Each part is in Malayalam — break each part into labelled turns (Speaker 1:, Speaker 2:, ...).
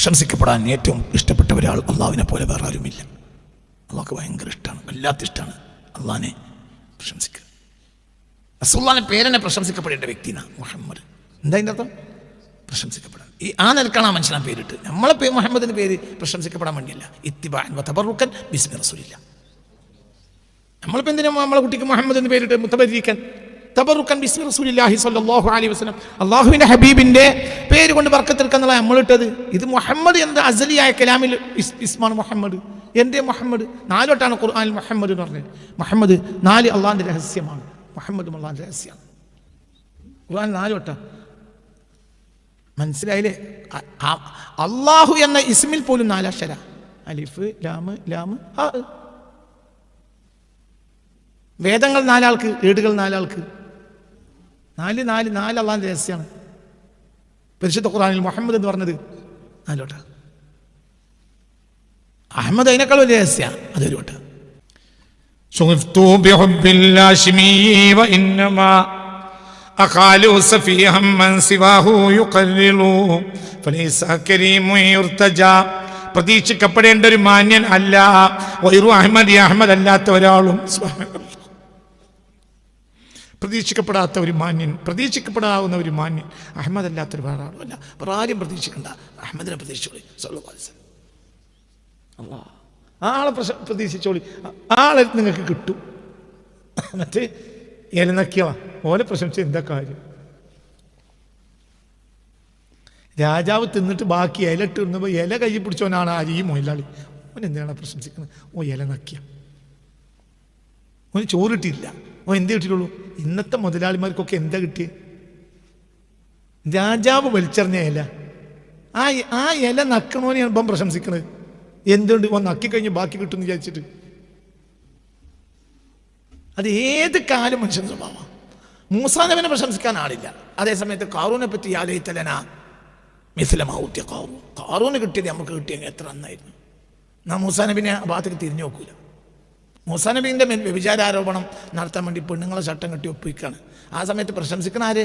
Speaker 1: പ്രശംസിക്കപ്പെടാൻ ഏറ്റവും ഇഷ്ടപ്പെട്ട ഒരാൾ അള്ളാഹുവിനെ പോലെ വേറെ ആരുമില്ല. അള്ളാഹ്ക്ക് ഭയങ്കര ഇഷ്ടമാണ്, വല്ലാത്ത ഇഷ്ടമാണ് അള്ളാഹിനെ പ്രശംസിക്കുക. റസൂലുള്ളാഹിന്റെ പേരെന്നെ പ്രശംസിക്കപ്പെടേണ്ട വ്യക്തിനാ മുഹമ്മദ്. എന്താ അതിൻ്റെ അർത്ഥം? പ്രശംസിക്കപ്പെടാൻ. ആ നിലക്കാണ് ആ മനുഷ്യനാ പേരിട്ട്. നമ്മളെ മുഹമ്മദിന്റെ പേര് പ്രശംസിക്കപ്പെടാൻ വേണ്ടിയല്ല, ഇത്തിബാഅൻ വതബറുക്കൻ ബിസ്മി റസൂലില്ലാ. നമ്മളിപ്പോൾ എന്തിനാ നമ്മളെ കുട്ടിക്ക് മുഹമ്മദ് എന്ന് പേരിട്ട്? മുതബരിക്കൻ തബറുക്കൻ ബിസ്മി റസൂലില്ലാഹി സ്വല്ലല്ലാഹു അലൈഹി വസല്ലം, അള്ളാഹുവിൻ്റെ ഹബീബിൻ്റെ പേര് കൊണ്ട് ബർക്കത്തെടുക്കുക എന്നുള്ള നമ്മളിട്ടത്. ഇത് മുഹമ്മദ് എന്താ അസലിയായ കലാമിൽ ഇസ്മാണ് മുഹമ്മദ്. എൻ്റെ മുഹമ്മദ് 4 വട്ടാണ് ഖുർആനിൽ മുഹമ്മദ് എന്ന് പറഞ്ഞത്. മുഹമ്മദ് 4 അള്ളാഹിൻ്റെ രഹസ്യമാണ്. മുഹമ്മദും അള്ളാഹിൻ്റെ രഹസ്യമാണ്. ഖുർആൻ 4 വട്ടം. മനസ്സിലായില്ലേ? അള്ളാഹു എന്ന ഇസ്മിൽ പോലും 4 അക്ഷര, അലിഫ് ലാം ഹാ. വേദങ്ങൾ 4 ആൾക്ക്, ഏടുകൾ 4 ആൾക്ക്. 4 അള്ളാഹിൻ്റെ രഹസ്യമാണ്. പരിശുദ്ധ ഖുർആനിൽ മുഹമ്മദ് എന്ന് പറഞ്ഞത് 4 വട്ടം. അഹമ്മദ് അതിനേക്കാൾ വലിയ രഹസ്യമാണ്, അതൊരു വട്ടം. പ്രതീക്ഷിക്കപ്പെടേണ്ട ഒരു മാന്യൻ അല്ല, അഹമ്മദ് അല്ലാത്ത ഒരാളും, പ്രതീക്ഷിക്കപ്പെടാത്ത ഒരു മാന്യൻ, പ്രതീക്ഷിക്കപ്പെടാവുന്ന ഒരു മാന്യൻ അഹമ്മദ് അല്ലാത്തൊരു വേറെ ആളും അല്ല. വേറെ ആരും പ്രതീക്ഷിക്കണ്ട, അഹമ്മദിനെ പ്രതീക്ഷിച്ചോളി സല്ലല്ലാഹു അലൈഹി വസല്ലം. ആളെ പ്രതീക്ഷിച്ചോളി, ആളെ നിങ്ങൾക്ക് കിട്ടും. മറ്റേ ഇല നക്കിയവാ ഓലെ പ്രശംസിച്ച് എന്താ കാര്യം? രാജാവ് തിന്നിട്ട് ബാക്കി ഇല ഇട്ട് തിന്നുമ്പോൾ ഇല കൈ പിടിച്ചവനാണ് ഈ മൊയിലാളി. ഓൻ എന്തിനാണ് പ്രശംസിക്കുന്നത്? ഓ ഇല നക്കിയ, ഓന് ചോറിട്ടില്ല. ഓൻ എന്ത് കിട്ടിയിട്ടുള്ളൂ? ഇന്നത്തെ മുതലാളിമാർക്കൊക്കെ എന്താ കിട്ടിയത്? രാജാവ് വലിച്ചെറിഞ്ഞ ഇല, ആ ഇല നക്കണോനെയാണ് ഇപ്പം പ്രശംസിക്കുന്നത്. എന്തുകൊണ്ട്? ഓൻ നക്കിക്കഴിഞ്ഞ് ബാക്കി കിട്ടുമെന്ന് വിചാരിച്ചിട്ട്. അത് ഏത് കാലം മനുഷ്യൻ സ്വഭാവമാണ്. മൂസാ നബിനെ പ്രശംസിക്കാൻ ആളില്ല. അതേസമയത്ത് ഖാറൂനെ പറ്റി യാലൈതലനാ മിസ്ല മാ ഊതിയ ഖാറൂൻ, ഖാറൂന് കിട്ടിയത് നമുക്ക് കിട്ടിയെങ്കിൽ എത്ര നന്നായിരുന്നു. നാം മൂസാ നബിനെ ആ ഭാഗത്തേക്ക് തിരിഞ്ഞു നോക്കൂല. മൂസാ നബീൻ്റെ മേൽ വ്യഭിചാരാരോപണം നടത്താൻ വേണ്ടി പെണ്ണുങ്ങളെ ചട്ടം കെട്ടി ഒപ്പിക്കുകയാണ്. ആ സമയത്ത് പ്രശംസിക്കുന്ന ആര്?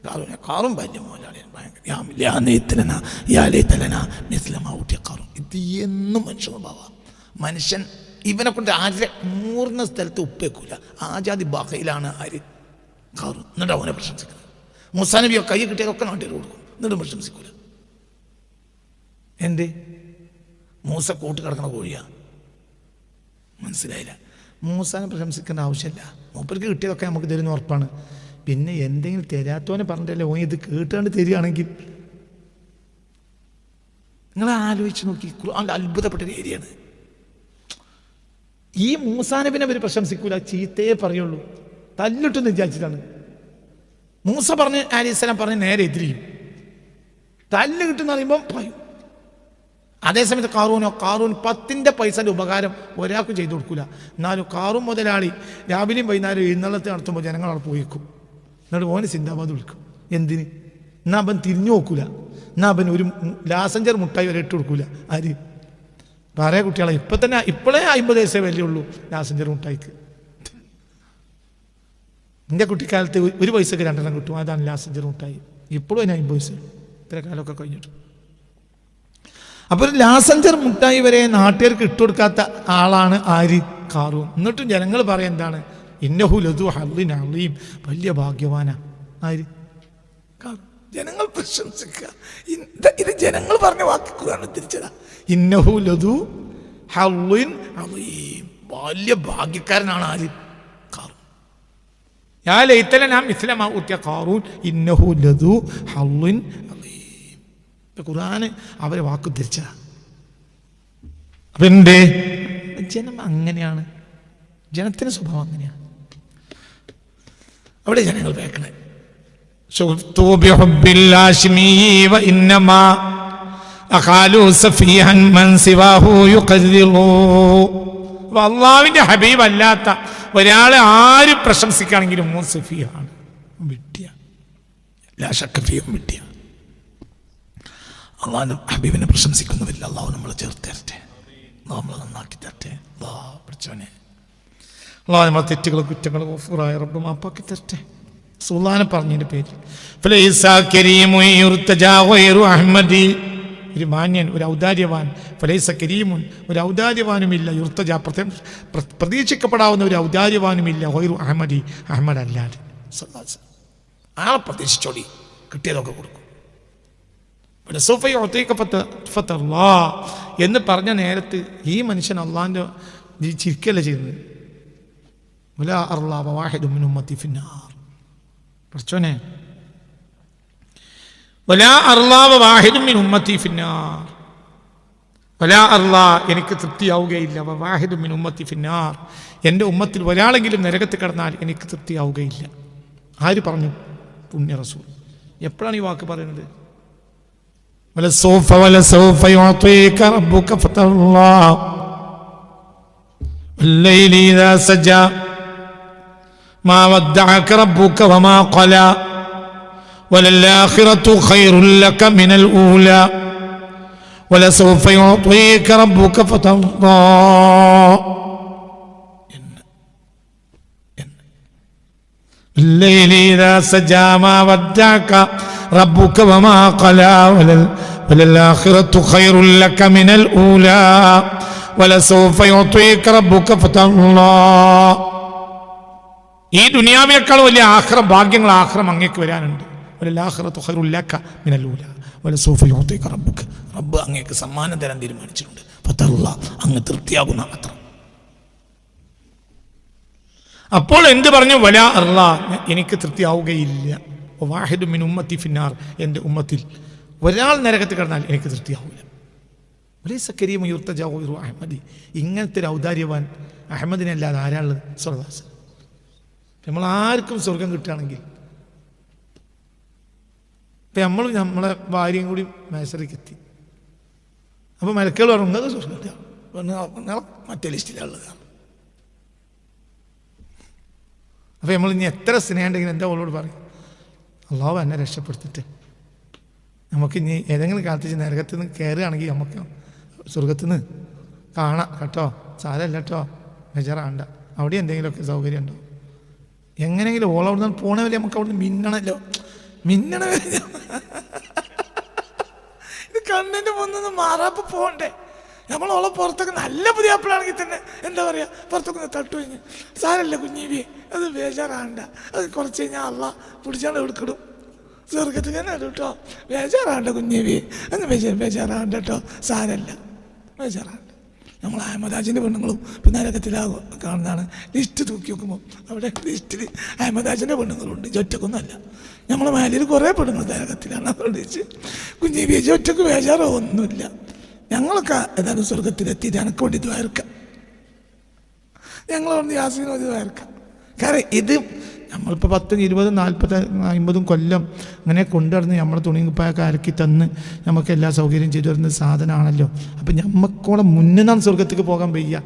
Speaker 1: ഖാറൂനെ. ഖാറൂൻ വലിയ മോലാളിയാണ്, ഭയങ്കര. ഇത് എന്നും മനുഷ്യ സ്വഭാവമാണ്. മനുഷ്യൻ ഇവനെ കൊണ്ട് ആരെ മൂർന്ന സ്ഥലത്ത് ഉപ്പേക്കൂല. ആജാതി ബഹയിലാണ് ആര്? ഖാറൂൻ. എന്നിട്ട് അവനെ പ്രശംസിക്കുന്നത്. മൂസാ നബിയോ കൈ കിട്ടിയതൊക്കെ നാട്ടിൽ കൊടുക്കും, എന്നിട്ടും പ്രശംസിക്കൂല. എന്ത്? മൂസ കൂട്ട് കിടക്കണ കോഴിയാ. മനസ്സിലായില്ല? മൂസാനെ പ്രശംസിക്കേണ്ട ആവശ്യമില്ല. മൂപ്പർക്ക് കിട്ടിയതൊക്കെ നമുക്ക് തരുന്ന ഉറപ്പാണ്. പിന്നെ എന്തെങ്കിലും തരാത്തവനെ പറഞ്ഞിട്ടല്ലേ ഓൻ ഇത് കേട്ടുകൊണ്ട് തരികയാണെങ്കിൽ നിങ്ങൾ ആലോചിച്ച് നോക്കി. ഖുർആനിൽ അത്ഭുതപ്പെട്ടൊരു ഏരിയയാണ്. ഈ മൂസാ നബിനെ അവർ പ്രശംസിക്കൂല, ചീത്തയെ പറയുള്ളൂ. തല്ലിട്ടെന്ന് വിചാരിച്ചിട്ടാണ്. മൂസ പറഞ്ഞ് അലൈഹിസ്സലാം പറഞ്ഞ് നേരെ എതിരിയും. തല്ല് കിട്ടുന്ന പറയുമ്പം പറയും. അതേസമയത്ത് ഖാറൂൻ 10 പൈസൻ്റെ ഉപകാരം ഒരാൾക്കും ചെയ്തു കൊടുക്കൂല. എന്നാലും ഖാറൂൻ മുതലാളി രാവിലെയും വൈകുന്നേരം എഴുന്നള്ളത്ത് നടത്തുമ്പോൾ ജനങ്ങൾ അവിടെ പോയിക്കും. എന്നിട്ട് ഓന് സിന്ദാബാദ് വിളിക്കും. എന്തിന്? എന്നാ അവൻ തിരിഞ്ഞു നോക്കൂല. എന്നാ അവൻ ഒരു ലാസഞ്ചർ മുട്ടായി വരെ ഇട്ട് കൊടുക്കൂല. ആര്? പറയാ കുട്ടികളെ ഇപ്പോഴേ 50 പൈസ വിലയുള്ളൂ ലാസഞ്ചർ മുട്ടായിക്ക്. എൻ്റെ കുട്ടിക്കാലത്ത് 1 പൈസക്ക് 2 എണ്ണം കിട്ടും. അതാണ് ലാസഞ്ചർ മുട്ടായി. ഇപ്പോഴും അതിന് 50 പൈസ. ഇത്ര കാലമൊക്കെ കഴിഞ്ഞിട്ട്. അപ്പോൾ ഒരു ലാസഞ്ചർ മുട്ടായി വരെ നാട്ടുകാർക്ക് ഇട്ടുകൊടുക്കാത്ത ആളാണ് ആര്? ഖാറൂൻ. എന്നിട്ടും ജനങ്ങൾ പറയാൻ എന്താണ്? ഇന്നഹു ലദു ഹദ്ദിൻ അളീം, വലിയ ഭാഗ്യവാനാ. ആര്? ഖാറൂൻ. ജനങ്ങൾ പ്രശംസിക്കുക. ഇത് ജനങ്ങൾ പറഞ്ഞ വാക്ക് ഖുർആൻ തിരിച്ചതാ. ഇന്നഹു ലദു ഹദ്ദിൻ അളീം, വലിയ ഭാഗ്യക്കാരനാണ് ആര്? ഖാറൂൻ. യാ ലൈതലനാ മിസ്ല മാ ഊതിയ ഖാറൂൻ ഇന്നഹു ലദു ഹദ്ദിൻ അളീം. ഖുർആൻ അവരെ വാക്ക് തിരിച്ചതാ. അപ്പം എന്തേ? ജനം അങ്ങനെയാണ്. ജനത്തിന്റെ സ്വഭാവം അങ്ങനെയാണ്. അവിടെ ജനങ്ങൾ വേക്കണേ. അള്ളാഹുവിന്റെ ഹബീബ് അല്ലാത്ത ഒരാളെ ആര് പ്രശംസിക്കുകയാണെങ്കിലും സഫീഹാണ്, വിട്ടിയ. അള്ളാഹുവിന്റെ ഹബീബിനെ പ്രശംസിക്കുന്നുമില്ല. അള്ളാഹു നമ്മളെ ചേർത്ത് തരട്ടെ, നമ്മളെ നന്നാക്കി തരട്ടെ. പഠിച്ചവനെ അള്ളാഹു നമ്മളെ തെറ്റുകളും കുറ്റങ്ങളും ഗഫൂറായ റബ്ബ് മാപ്പാക്കി തരട്ടെ. സുൽത്താനെ പറഞ്ഞതിൻ്റെ പേരിൽ ഒരു മാന്യൻ, ഒരു ഔദാര്യവാൻ, ഫലൈസ കരീമുൻ, ഒരു ഔദാര്യവാനുമില്ല, യുർത്തജ പ്രതീക്ഷിക്കപ്പെടാവുന്ന ഒരു ഔദാര്യവാനുമില്ല, ഗൈറു അഹ്മദി, അഹ്മദ് അല്ലാതെ. ആളെ പ്രതീക്ഷിച്ചോടി, കിട്ടിയതൊക്കെ കൊടുക്കും. എന്ന് പറഞ്ഞ നേരത്ത് ഈ മനുഷ്യൻ അള്ളാഹിൻ്റെ ചിരിക്കല്ല ചെയ്യുന്നത്. പഠിച്ചോനെ, എനിക്ക് തൃപ്തിയാവുകയില്ല. എൻ്റെ ഉമ്മത്തിൽ ഒരാളെങ്കിലും നരകത്ത് കിടന്നാൽ എനിക്ക് തൃപ്തിയാവുകയില്ല. ആര് പറഞ്ഞു? പുണ്യ റസൂൽ. എപ്പോഴാണ് ഈ വാക്ക് പറയുന്നത്? ولسوف يعطيك ربك فترضى والليل إذا سجى ما ودعك ربك وما قلى وللآخرة خير لك من الأولى ولسوف يعطيك ربك فترضى الليل إذا سجى ما ودعك ربك وما قلى وللآخرة خير لك من الأولى ولسوف يعطيك ربك فترضى. ഈ ദുനിയാവിനേക്കാൾ വലിയ ഭാഗ്യങ്ങൾ ആഖിറം അങ്ങേക്ക് വരാനുണ്ട്. വലൽആഖിറത്തു ഖൈറുൽ ലക മിനൽ ഊല വലസൗഫ യുഅതീക റബ്ബുക. റബ്ബ് അങ്ങേക്ക് സമ്മാനം തരാൻ തീരുമാനിച്ചിട്ടുണ്ട്. ഫതർള, അങ്ങ് തൃപ്തിയാകുന്ന അത്ര. അപ്പോൾ എന്ത് പറഞ്ഞു? വലാ അർള, എനിക്ക് തൃപ്തിയാവുകയില്ല. വാഹിദു മിൻ ഉമ്മത്തി ഫിന്നാർ, എൻ്റെ ഉമ്മത്തിൽ ഒരാൾ നരകത്ത് കിടന്നാൽ എനിക്ക് തൃപ്തിയാവില്ല. വലൈസ കരീമു യുർത്തജാ ഗൈറു അഹ്മദി. ഇങ്ങനത്തെ ഒരു ഔദാര്യവാൻ അഹമ്മദിനെ അല്ലാതെ ആരാളുള്ളത്? സ്വല്ലല്ലാഹു. നമ്മൾ ആർക്കും സ്വർഗം കിട്ടുകയാണെങ്കിൽ ഇപ്പം നമ്മളും നമ്മളെ ഭാര്യയും കൂടി മേസറിക്കെത്തി. അപ്പോൾ മലക്കുകൾ പറഞ്ഞു നിങ്ങൾക്ക് സ്വർഗം കിട്ടുക, മറ്റേ ലിസ്റ്റിലുള്ളതാണ്. അപ്പോൾ നമ്മൾ ഇനി എത്ര സ്നേഹമുണ്ടെങ്കിലും എൻ്റെ അവളോട് പറയും, അള്ളാഹു എന്നെ രക്ഷപ്പെടുത്തിട്ട് നമുക്ക് ഇനി ഏതെങ്കിലും കാലത്ത് നരകത്തിൽ നിന്ന് കയറുകയാണെങ്കിൽ നമുക്ക് സ്വർഗത്തിൽ നിന്ന് കാണാം കേട്ടോ, സാരമല്ല കേട്ടോ, ബേജാറാണ്ട, അവിടെ എന്തെങ്കിലുമൊക്കെ സൗകര്യം ഉണ്ടോ. എങ്ങനെയെങ്കിലും ഓൾ അവിടെ നിന്ന് പോണ വരെ നമുക്ക് അവിടെ നിന്ന് മിന്നണല്ലോ, മിന്നണ വരെ ഇത് കണ്ണിൻ്റെ മുന്നൊന്ന് മാറാപ്പ് പോകണ്ടേ. നമ്മളോളെ പുറത്തൊക്കെ നല്ല പുതിയ അപ്പിളാണെങ്കിൽ തന്നെ എന്താ പറയുക, പുറത്തൊക്കെ തട്ടു കഴിഞ്ഞ് സാരല്ല കുഞ്ഞീവി, അത് ബേജാറാണ്ട, അത് കുറച്ച് കഴിഞ്ഞാൽ അള്ള പിടിച്ചാണ്ട് എടുക്കിടും, സ്വർഗത്തിൽ തന്നെ ഇടും കേട്ടോ, ബേജാറാണ്ട കുഞ്ഞീവി, അന്ന് ബേജാറാണ്ട കേട്ടോ, സാരല്ല ബേജാറാണ്ട. നമ്മൾ അഹമ്മദാജിൻ്റെ പെണ്ണുങ്ങളും പിന്നെ നരകത്തിലാകും കാണുന്നതാണ്. ലിസ്റ്റ് തൂക്കി നോക്കുമ്പോൾ അവിടെ ലിസ്റ്റിൽ അഹമ്മദാജിൻ്റെ പെണ്ണുങ്ങളുണ്ട്, ഒറ്റക്കൊന്നുമല്ല. നമ്മളെ മേലിൽ കുറേ പെണ്ണുങ്ങൾ നരകത്തിലാണ്. അതുകൊണ്ട് വെച്ച് കുഞ്ഞീവി ഒറ്റക്ക് ബേജാറോ ഒന്നുമില്ല, ഞങ്ങളൊക്കെ ഏതായാലും സ്വർഗത്തിലെത്തിയിട്ട് എനിക്ക് വേണ്ടി ദ്വാരക്കാം, ഞങ്ങളോട് യാസീനോ ദ്വാരക്കാം. കാരണം ഇത് നമ്മളിപ്പോൾ 10, 20, 40, 50 കൊല്ലം അങ്ങനെ കൊണ്ടുവന്ന് നമ്മളെ തുണി കുപ്പായൊക്കെ അരക്കി തന്ന് നമുക്ക് എല്ലാ സൗകര്യം ചെയ്തു തരുന്ന സാധനമാണല്ലോ. അപ്പം നമുക്കോളെ മുന്നിൽ നിന്നാണ് സ്വർഗത്തേക്ക് പോകാൻ വയ്യ,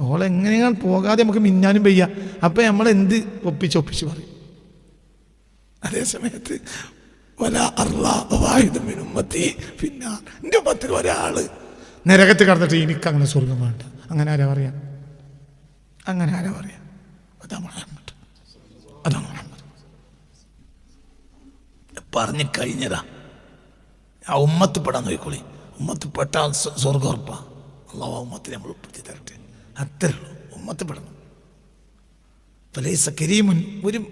Speaker 1: ഓളെ എങ്ങനെയാണ് പോകാതെ നമുക്ക് മിന്നാനും വയ്യ. അപ്പം നമ്മളെന്ത് ഒപ്പിച്ച് പറയും. അതേ സമയത്ത് പിന്നെ എൻ്റെ ഉമ്മത്തിൽ ഒരാൾ നരകത്ത് കടന്നിട്ട് എനിക്കങ്ങനെ സ്വർഗം വേണ്ട, അങ്ങനെ ആരാ പറയാം? അങ്ങനെ ആരാ പറയാം? അതാണ് മുഹമ്മദ്, അതാണ് മുഹമ്മദ് പറഞ്ഞു കഴിഞ്ഞതാ. ആ ഉമ്മത്ത് പെടാൻ നോക്കിക്കോളി, ഉമ്മത്ത് പെട്ടാൽ സ്വർഗം ഉറപ്പാ. അള്ളാഹു ഉമ്മത്തിനെ നമ്മൾ ഉൾപ്പെടുത്തി തരട്ടെ. അത്രേ ഉള്ളൂ, ഉമ്മത്ത് പെടണം. ഫലൈസ കരീമുൻ,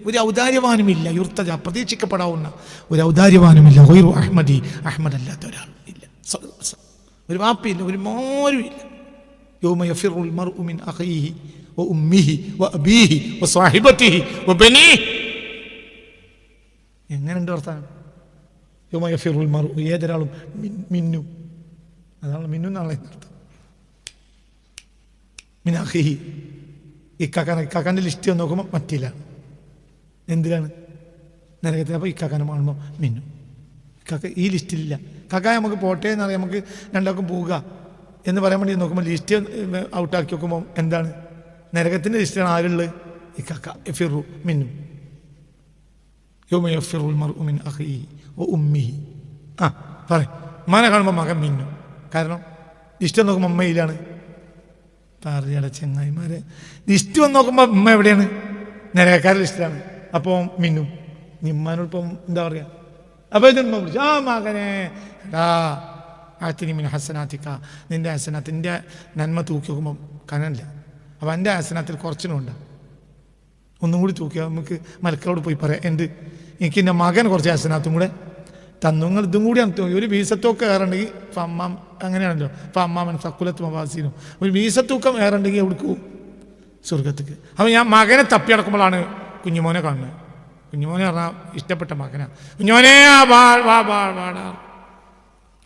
Speaker 1: ഒരു ഔദാര്യവാനുമില്ല, യുർത്തജ പ്രതീക്ഷിക്കപ്പെടാവുന്ന ഒരു ഔദാര്യവാനുമില്ല, ഗൈറു അഹ്മദി, അഹ്മദ് അല്ലാത്ത ഒരാൾ ഇല്ല. ഒരു വാപ്പിയില്ല, ഒരു മോരും ഇല്ല. യൗമ യഫിറുൽ മർഉ മിൻ അഖീഹി വ ഉമ്മിഹി വ അബീഹി വ സ്വഹിബതിഹി വ ബനീഹി. എങ്ങനെയുണ്ട് വർത്താനം? യൗമ യഫിറുൽ മർഉ, ഏതൊരാളും മിന്നു, അതാണ് മിന്നു എന്നാണ് അർത്ഥം. മിൻ അഖീഹി, ഇക്കാക്കാൻ്റെ ലിസ്റ്റ് നോക്കുമ്പോൾ മറ്റില്ല. എന്തിനാണ്? നരകത്തിൽ. അപ്പോൾ ഇക്കാക്കാനെ കാണുമ്പോൾ മിന്നു, ഇക്കാക്ക ഈ ലിസ്റ്റിലില്ല. കാക്ക നമുക്ക് പോട്ടെ എന്ന് പറയാം, നമുക്ക് രണ്ടാൾക്കും പോവുക എന്ന് പറയാൻ വേണ്ടി നോക്കുമ്പോൾ ലിസ്റ്റ് ഔട്ടാക്കി നോക്കുമ്പോൾ എന്താണ്? നരകത്തിൻ്റെ ലിസ്റ്റാണ് ആരുള്ളത്? ഇക്കാക്ക. എഫിറു മിന്നു, യൗമ യഫിറുൽ മർഉ മിൻ അഖീഹി വ ഉമ്മിഹി. ആ പറയും, ഉമ്മാനെ കാണുമ്പോൾ മകൻ മിന്നു. കാരണം ലിസ്റ്റ് നോക്കുമ്പോൾ അമ്മയിലാണ്. പറയട ചെങ്ങായിമാരെ, ലിസ്റ്റ് വന്ന് നോക്കുമ്പോൾ ഉമ്മ എവിടെയാണ്? നരകക്കാരുടെ ലിസ്റ്റിലാണ്. അപ്പോൾ മിന്നു നിമ്മാനോടൊപ്പം എന്താ പറയുക? അപ്പോൾ ഇത് ഉമ്മ വിളിച്ചു, ആ മകനെ എടാ ആത്തിനി മിൻ ഹസനാത്തിക്ക, നിൻ്റെ ഹസനാത്ത്, നിൻ്റെ നന്മ തൂക്കി നോക്കുമ്പോൾ കനല്ല. അപ്പോൾ എൻ്റെ ഹസനാത്തിൽ കുറച്ചിനുണ്ട്, ഒന്നും കൂടി തൂക്കിയാൽ നമുക്ക് മലക്കളോട് പോയി പറയാം, എനിക്ക് എൻ്റെ മകൻ കുറച്ച് ഹസനാത്തും കൂടെ തന്നു, നിങ്ങൾ ഇതും കൂടിയാണ് ഒരു വീസത്തൂക്കം ഏറുണ്ടെങ്കിൽ ഫമ്മാം, അങ്ങനെയാണല്ലോ ഫമ്മാമൻ ഫക്കുലത്ത് മവാസീനും, ഒരു വീസത്തൂക്കം ഏറുണ്ടെങ്കിൽ എവിടേക്ക് പോകും? സ്വർഗത്തേക്ക്. അപ്പോൾ ഞാൻ മകനെ തപ്പിയടക്കുമ്പോഴാണ് കുഞ്ഞുമോനെ കാണുന്നത്. കുഞ്ഞുമോനെ പറഞ്ഞാൽ ഇഷ്ടപ്പെട്ട മകനാണ്. കുഞ്ഞുമോനെ വാടാ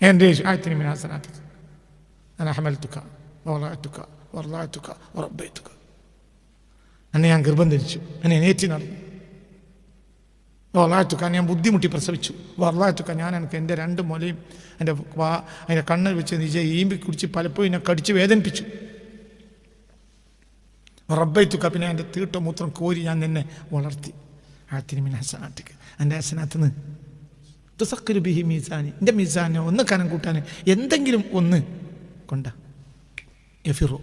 Speaker 1: എൻ്റെ ആയത്തിന് മിനാസനാത്തിക്ക് ഞാൻ ഹമൽത്തുക വളഅത്തുക വർളഅത്തുക വറബ്ബൈതുക, എന്നെ ഞാൻ ഗർഭം ധരിച്ചു, എന്നെ നേറ്റി നടന്നു. വളഅത്തുക ഞാൻ ബുദ്ധിമുട്ടി പ്രസവിച്ചു. വർളഅത്തുക ഞാൻ എനിക്ക് എൻ്റെ 2 മുലയും അതിൻ്റെ കണ്ണിൽ വെച്ച് നിജ ഈമ്പി കുടിച്ച് പലപ്പോഴും എന്നെ കടിച്ച് വേദനിപ്പിച്ചു. റബ്ബൈത്തുക പിന്നെ എൻ്റെ തീട്ട മൂത്രം കോരി ഞാൻ നിന്നെ വളർത്തി. ആയത്തിന് മിൻ ഹസനാത്തിക്ക്, എൻ്റെ ഹസനാത്തിന് തുസക്കിരു ബിഹി മീസാനി, എൻ്റെ മീസാനെ ഒന്ന് കനം കൂട്ടാൻ എന്തെങ്കിലും ഒന്ന് കൊണ്ട. യഫിറു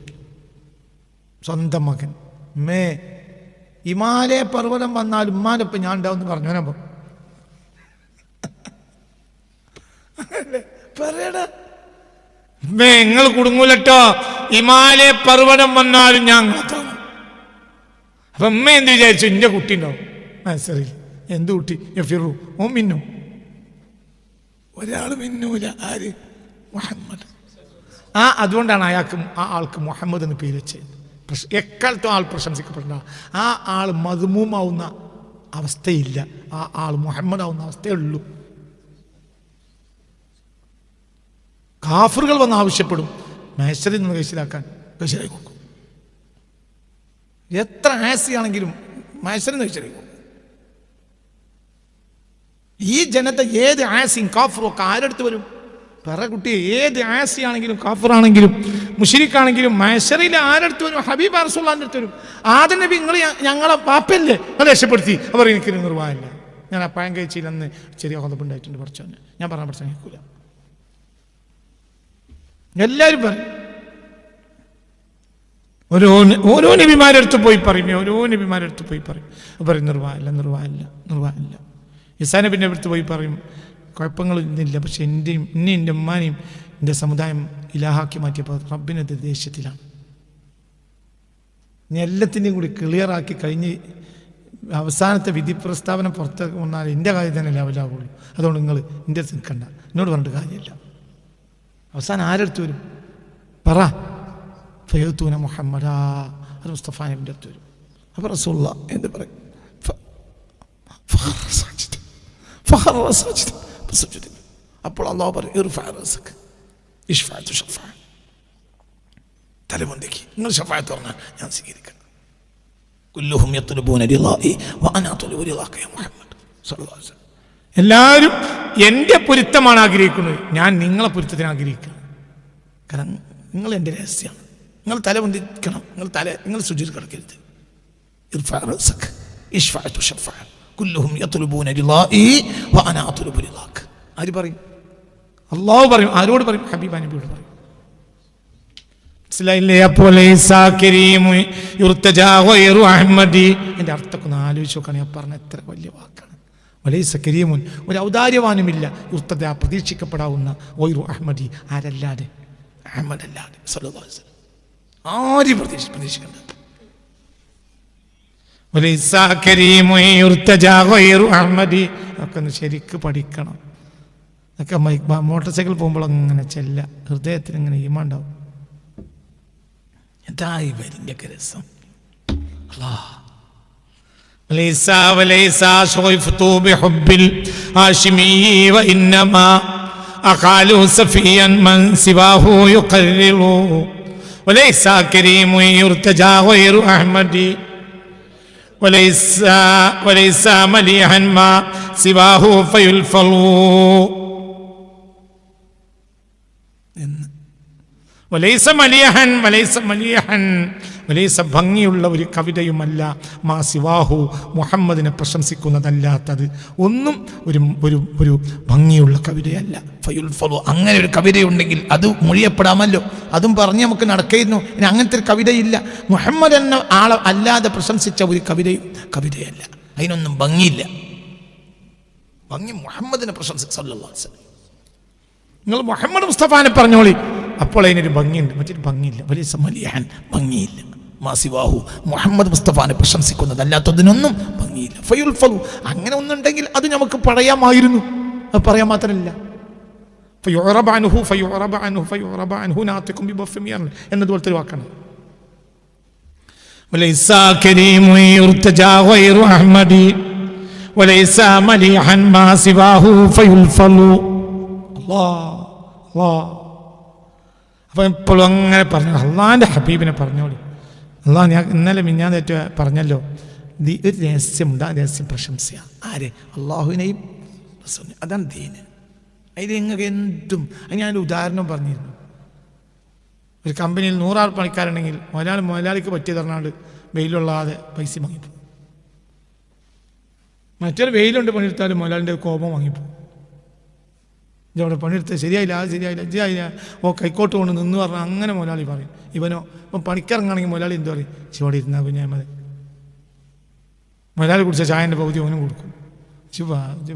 Speaker 1: സ്വന്തം മകൻ ഹിമാലയ പർവ്വതം വന്നാലും ഉമ്മാനൊപ്പം ഞാൻ ഉണ്ടാവും പറഞ്ഞോനപ്പം പറയടാ, നിങ്ങൾ കുടുങ്ങൂലട്ടോ, ഹിമാലയ പർവ്വതം വന്നാലും ഞാൻ കാണാം. അപ്പം ഉമ്മ എന്ത് വിചാരിച്ചു? എൻ്റെ കുട്ടി ഉണ്ടാവും മനസ്സറിയിൽ. എന്ത് കുട്ടി? യഫിറു, ഓ മിന്നു. ഒരാൾ മിന്നൂല. ആര്? മുഹമ്മദ്. അതുകൊണ്ടാണ് ആ ആൾക്ക് മുഹമ്മദ് എന്ന് പേര് വെച്ചത്. എക്കാലത്തും ആൾ പ്രശംസിക്കപ്പെടേണ്ട, ആ ആൾ മദ്മൂമാവുന്ന അവസ്ഥയില്ല, ആ ആൾ മുഹമ്മദ് ആവുന്ന അവസ്ഥയേ ഉള്ളൂ. കാഫറുകൾ വന്ന് ആവശ്യപ്പെടും മഹ്ശറിൽ നിന്ന് കഴിച്ചിലാക്കാൻ, കഴിച്ചിലായി കൊടുക്കും. എത്ര ആസിയാണെങ്കിലും മഹ്ശറിൽ നിന്ന് കഴിച്ചിലായി കൊടുക്കും. ഈ ജനത്തെ ഏത് ആസിയും കാഫറും ഒക്കെ ആരെടുത്ത് വരും? പറ കുട്ടിയെ, ഏത് ആസിയാണെങ്കിലും കാഫറാണെങ്കിലും മുശ്രിക്കാണെങ്കിലും മഹ്ശറിൽ ആരെടുത്ത് വരും? ഹബീബ് റസൂലുള്ളാഹിന്റെ അടുത്ത് വരും. ആദം നബി, നിങ്ങൾ ഞങ്ങളെ പാപ്പല്ലേ, അത് രക്ഷപ്പെടുത്തി. അവർ എനിക്ക് നിർവാഹമില്ല, ഞാൻ ആ പഴം കഴിച്ചില്ലെന്ന് ചെറിയ കൊതപ്പുണ്ടായിട്ടുണ്ട് പഠിച്ചോന്നെ, ഞാൻ പറഞ്ഞ പഠിച്ചാൽ കേൾക്കൂല. എല്ലാവരും പറയും. ഓരോ നബിമാരെടുത്ത് പോയി പറയും, നിർവാഹമില്ല. ഈസാ നബിൻ്റെ അടുത്ത് പോയി പറയും, കുഴപ്പങ്ങളൊന്നുമില്ല, പക്ഷെ എൻ്റെ ഉമ്മാനെയും എൻ്റെ സമുദായം ഇലാഹാക്കി മാറ്റിയപ്പോൾ റബ്ബിൻ്റെ ദേഷ്യത്തിലാണ്. ഇനി എല്ലാത്തിൻ്റെയും കൂടി ക്ലിയറാക്കി കഴിഞ്ഞ് അവസാനത്തെ വിധി പ്രസ്താവന പുറത്തേക്ക് വന്നാൽ എൻ്റെ കാര്യം തന്നെ ലെവലാവുള്ളൂ. അതുകൊണ്ട് നിങ്ങൾ എൻ്റെ അടുത്ത് നിൽക്കണ്ട, എന്നോട് പറഞ്ഞിട്ട് കാര്യമില്ല. അവസാനം ആരെടുത്ത് വരും? പറ. ഫയത്തൂന മുഹമ്മദാ, അത് മുസ്തഫ നബിൻ്റെ അടുത്ത് വരും. അപ്പോൾ റസൂലുള്ളാഹ് എന്ത് പറയും? അപ്പോൾ അല്ലാഹു പറയും, തലമുണ്ടേക്ക് നിങ്ങൾ ശഫാഅത്ത് പറഞ്ഞാൽ ഞാൻ സ്വീകരിക്കണം. കുല്ലുഹും യത്ലുബൂന റിളാഇ വഅനാ അത്ലുബു റിളാക യാ മുഹമ്മദ് സ്വല്ലല്ലാഹു അലൈഹി വസല്ലം. എല്ലാവരും എൻ്റെ പൊരുത്തമാണ് ആഗ്രഹിക്കുന്നത്, ഞാൻ നിങ്ങളെ പൊരുത്തത്തിന് ആഗ്രഹിക്കണം. കാരണം നിങ്ങൾ എൻ്റെ രഹസ്യമാണ്. നിങ്ങൾ തല പൊന്തിക്കണം, നിങ്ങൾ സുജൂദിൽ കിടക്കരുത്. ഇർഫഅ റഅസക ഇശ്ഫഅ തുശഫഅ കുല്ലുഹും യത്ലുബൂന റിളാഇ വഅനാ അത്ലുബു റിളാക. ആര് പറയും? അല്ലാഹു പറയും. ആരോട് പറയും? ഹബീബ നബിയോട് പറയും. മനസ്സിലായില്ലേ? അപ്പോൾ എൻ്റെ അർത്ഥമൊക്കെ ഒന്ന് ആലോചിച്ച് നോക്കാൻ ഞാൻ പറഞ്ഞ എത്ര വലിയ വാക്കാണ്. വലൈസ കരീമുൻ, ഒരു ഔദാര്യവാനുമില്ല, യുർത്തജ പ്രതീക്ഷിക്കപ്പെടാവുന്ന വൈറു അഹ്മദി, ആരല്ലാതെ? അഹ്മദ് അല്ലാതെ സല്ലല്ലാഹു അലൈഹി വസല്ലം. ആരും പ്രതീക്ഷിക്കണ്ട. വലൈസ കരീമുൻ യുർത്തജ വൈറു അഹ്മദി ഒക്കെ ഒന്ന് ശരിക്ക് പഠിക്കണം. ഒക്കെ മോട്ടോർ സൈക്കിൾ പോകുമ്പോൾ അങ്ങനെ ചെല്ല, ഹൃദയത്തിന് ഇങ്ങനെ ഈമാണ്ടാവും. എന്തായി വലിയൊക്കെ രസം. وليس شغفت بحب الهاشمي وإنما أقال سفيا من سواه يقرر وليس كريم يرتجى غير أحمد وليس مليحا ما سواه فيلفظ. വലൈസ ഭംഗിയുള്ള ഒരു കവിതയുമല്ല മാ സിവാഹു, മുഹമ്മദിനെ പ്രശംസിക്കുന്നതല്ലാത്തത് ഒന്നും ഒരു ഭംഗിയുള്ള കവിതയല്ല. ഫയുൽഫളു, അങ്ങനെ ഒരു കവിതയുണ്ടെങ്കിൽ അത് മൊഴിയപ്പെടാമല്ലോ, അതും പറഞ്ഞ് നമുക്ക് നടക്കായിരുന്നു. ഇനി അങ്ങനത്തെ ഒരു കവിതയില്ല. മുഹമ്മദ് എന്ന ആളെ അല്ലാതെ പ്രശംസിച്ച ഒരു കവിതയല്ല, അതിനൊന്നും ഭംഗിയില്ല. ഭംഗി മുഹമ്മദിനെ പ്രശംസിച്ച സല്ലല്ലാഹു അലൈഹി വസല്ലം. നിങ്ങൾ മുഹമ്മദ് മുസ്തഫാനെ പറഞ്ഞോളി, അപ്പോൾ അതിനൊരു ഭംഗിയുണ്ട്. മറ്റൊരു ഭംഗിയില്ല. വലിയ സമലിയാൻ ഭംഗിയില്ല. മാസിവാഹു മുഹമ്മദ് മുസ്തഫാനെ പ്രശംസിക്കുന്നതല്ലാത്തതിനൊന്നും ഭംഗിയില്ല. ഫയുൽ ഫലു അങ്ങനെ ഒന്നുണ്ടെങ്കിൽ അത് നമുക്ക് പറയാമായിരുന്നു. അത് പറയാൻ മാത്രമല്ല, എന്നതുപോലത്തെ ഒരു വാക്കാണ്. അപ്പൊ എപ്പോഴും അങ്ങനെ പറഞ്ഞു അള്ളാന്റെ ഹബീബിനെ പറഞ്ഞോളി. അള്ളാഹ് ഞാൻ ഇന്നലെ മിഞ്ഞാന്നേറ്റ് പറഞ്ഞല്ലോ, ഒരു രഹസ്യമുണ്ട്. ആ രഹസ്യം പ്രശംസയാണ്. ആരെ? അള്ളാഹുവിനെയും റസൂലിനെയും. അതാണ് ദീന്. അതിൽ നിങ്ങൾക്ക് എന്തും. ഞാനൊരു ഉദാഹരണം പറഞ്ഞിരുന്നു. ഒരു കമ്പനിയിൽ 100 ആൾ പണിക്കാരുണ്ടെങ്കിൽ മുതലാളിക്ക് പറ്റിയ തരണാണ്ട് വെയിലുള്ളാതെ പൈസ വാങ്ങിപ്പോകും. മറ്റൊരു വെയിലുണ്ട് പണിയെടുത്താലും മുതലാളിൻ്റെ കോപം വാങ്ങിപ്പോകും. ഇതവിടെ പണിയെടുത്ത് ശരിയായില്ല, അത് ശരിയായില്ല, ഓ കൈക്കോട്ട് കൊണ്ട് നിന്ന് പറഞ്ഞാൽ അങ്ങനെ മുതലാളി പറയും. ഇവനോ ഇപ്പം പണിക്കിറങ്ങുകയാണെങ്കിൽ മുതലാളി എന്താ പറയും? ചുവടെ ഇരുന്നാൽ കുഞ്ഞാൽ മതി. മുതലാളി കുടിച്ച ചായൻ്റെ പകുതി അവനും കൊടുക്കും.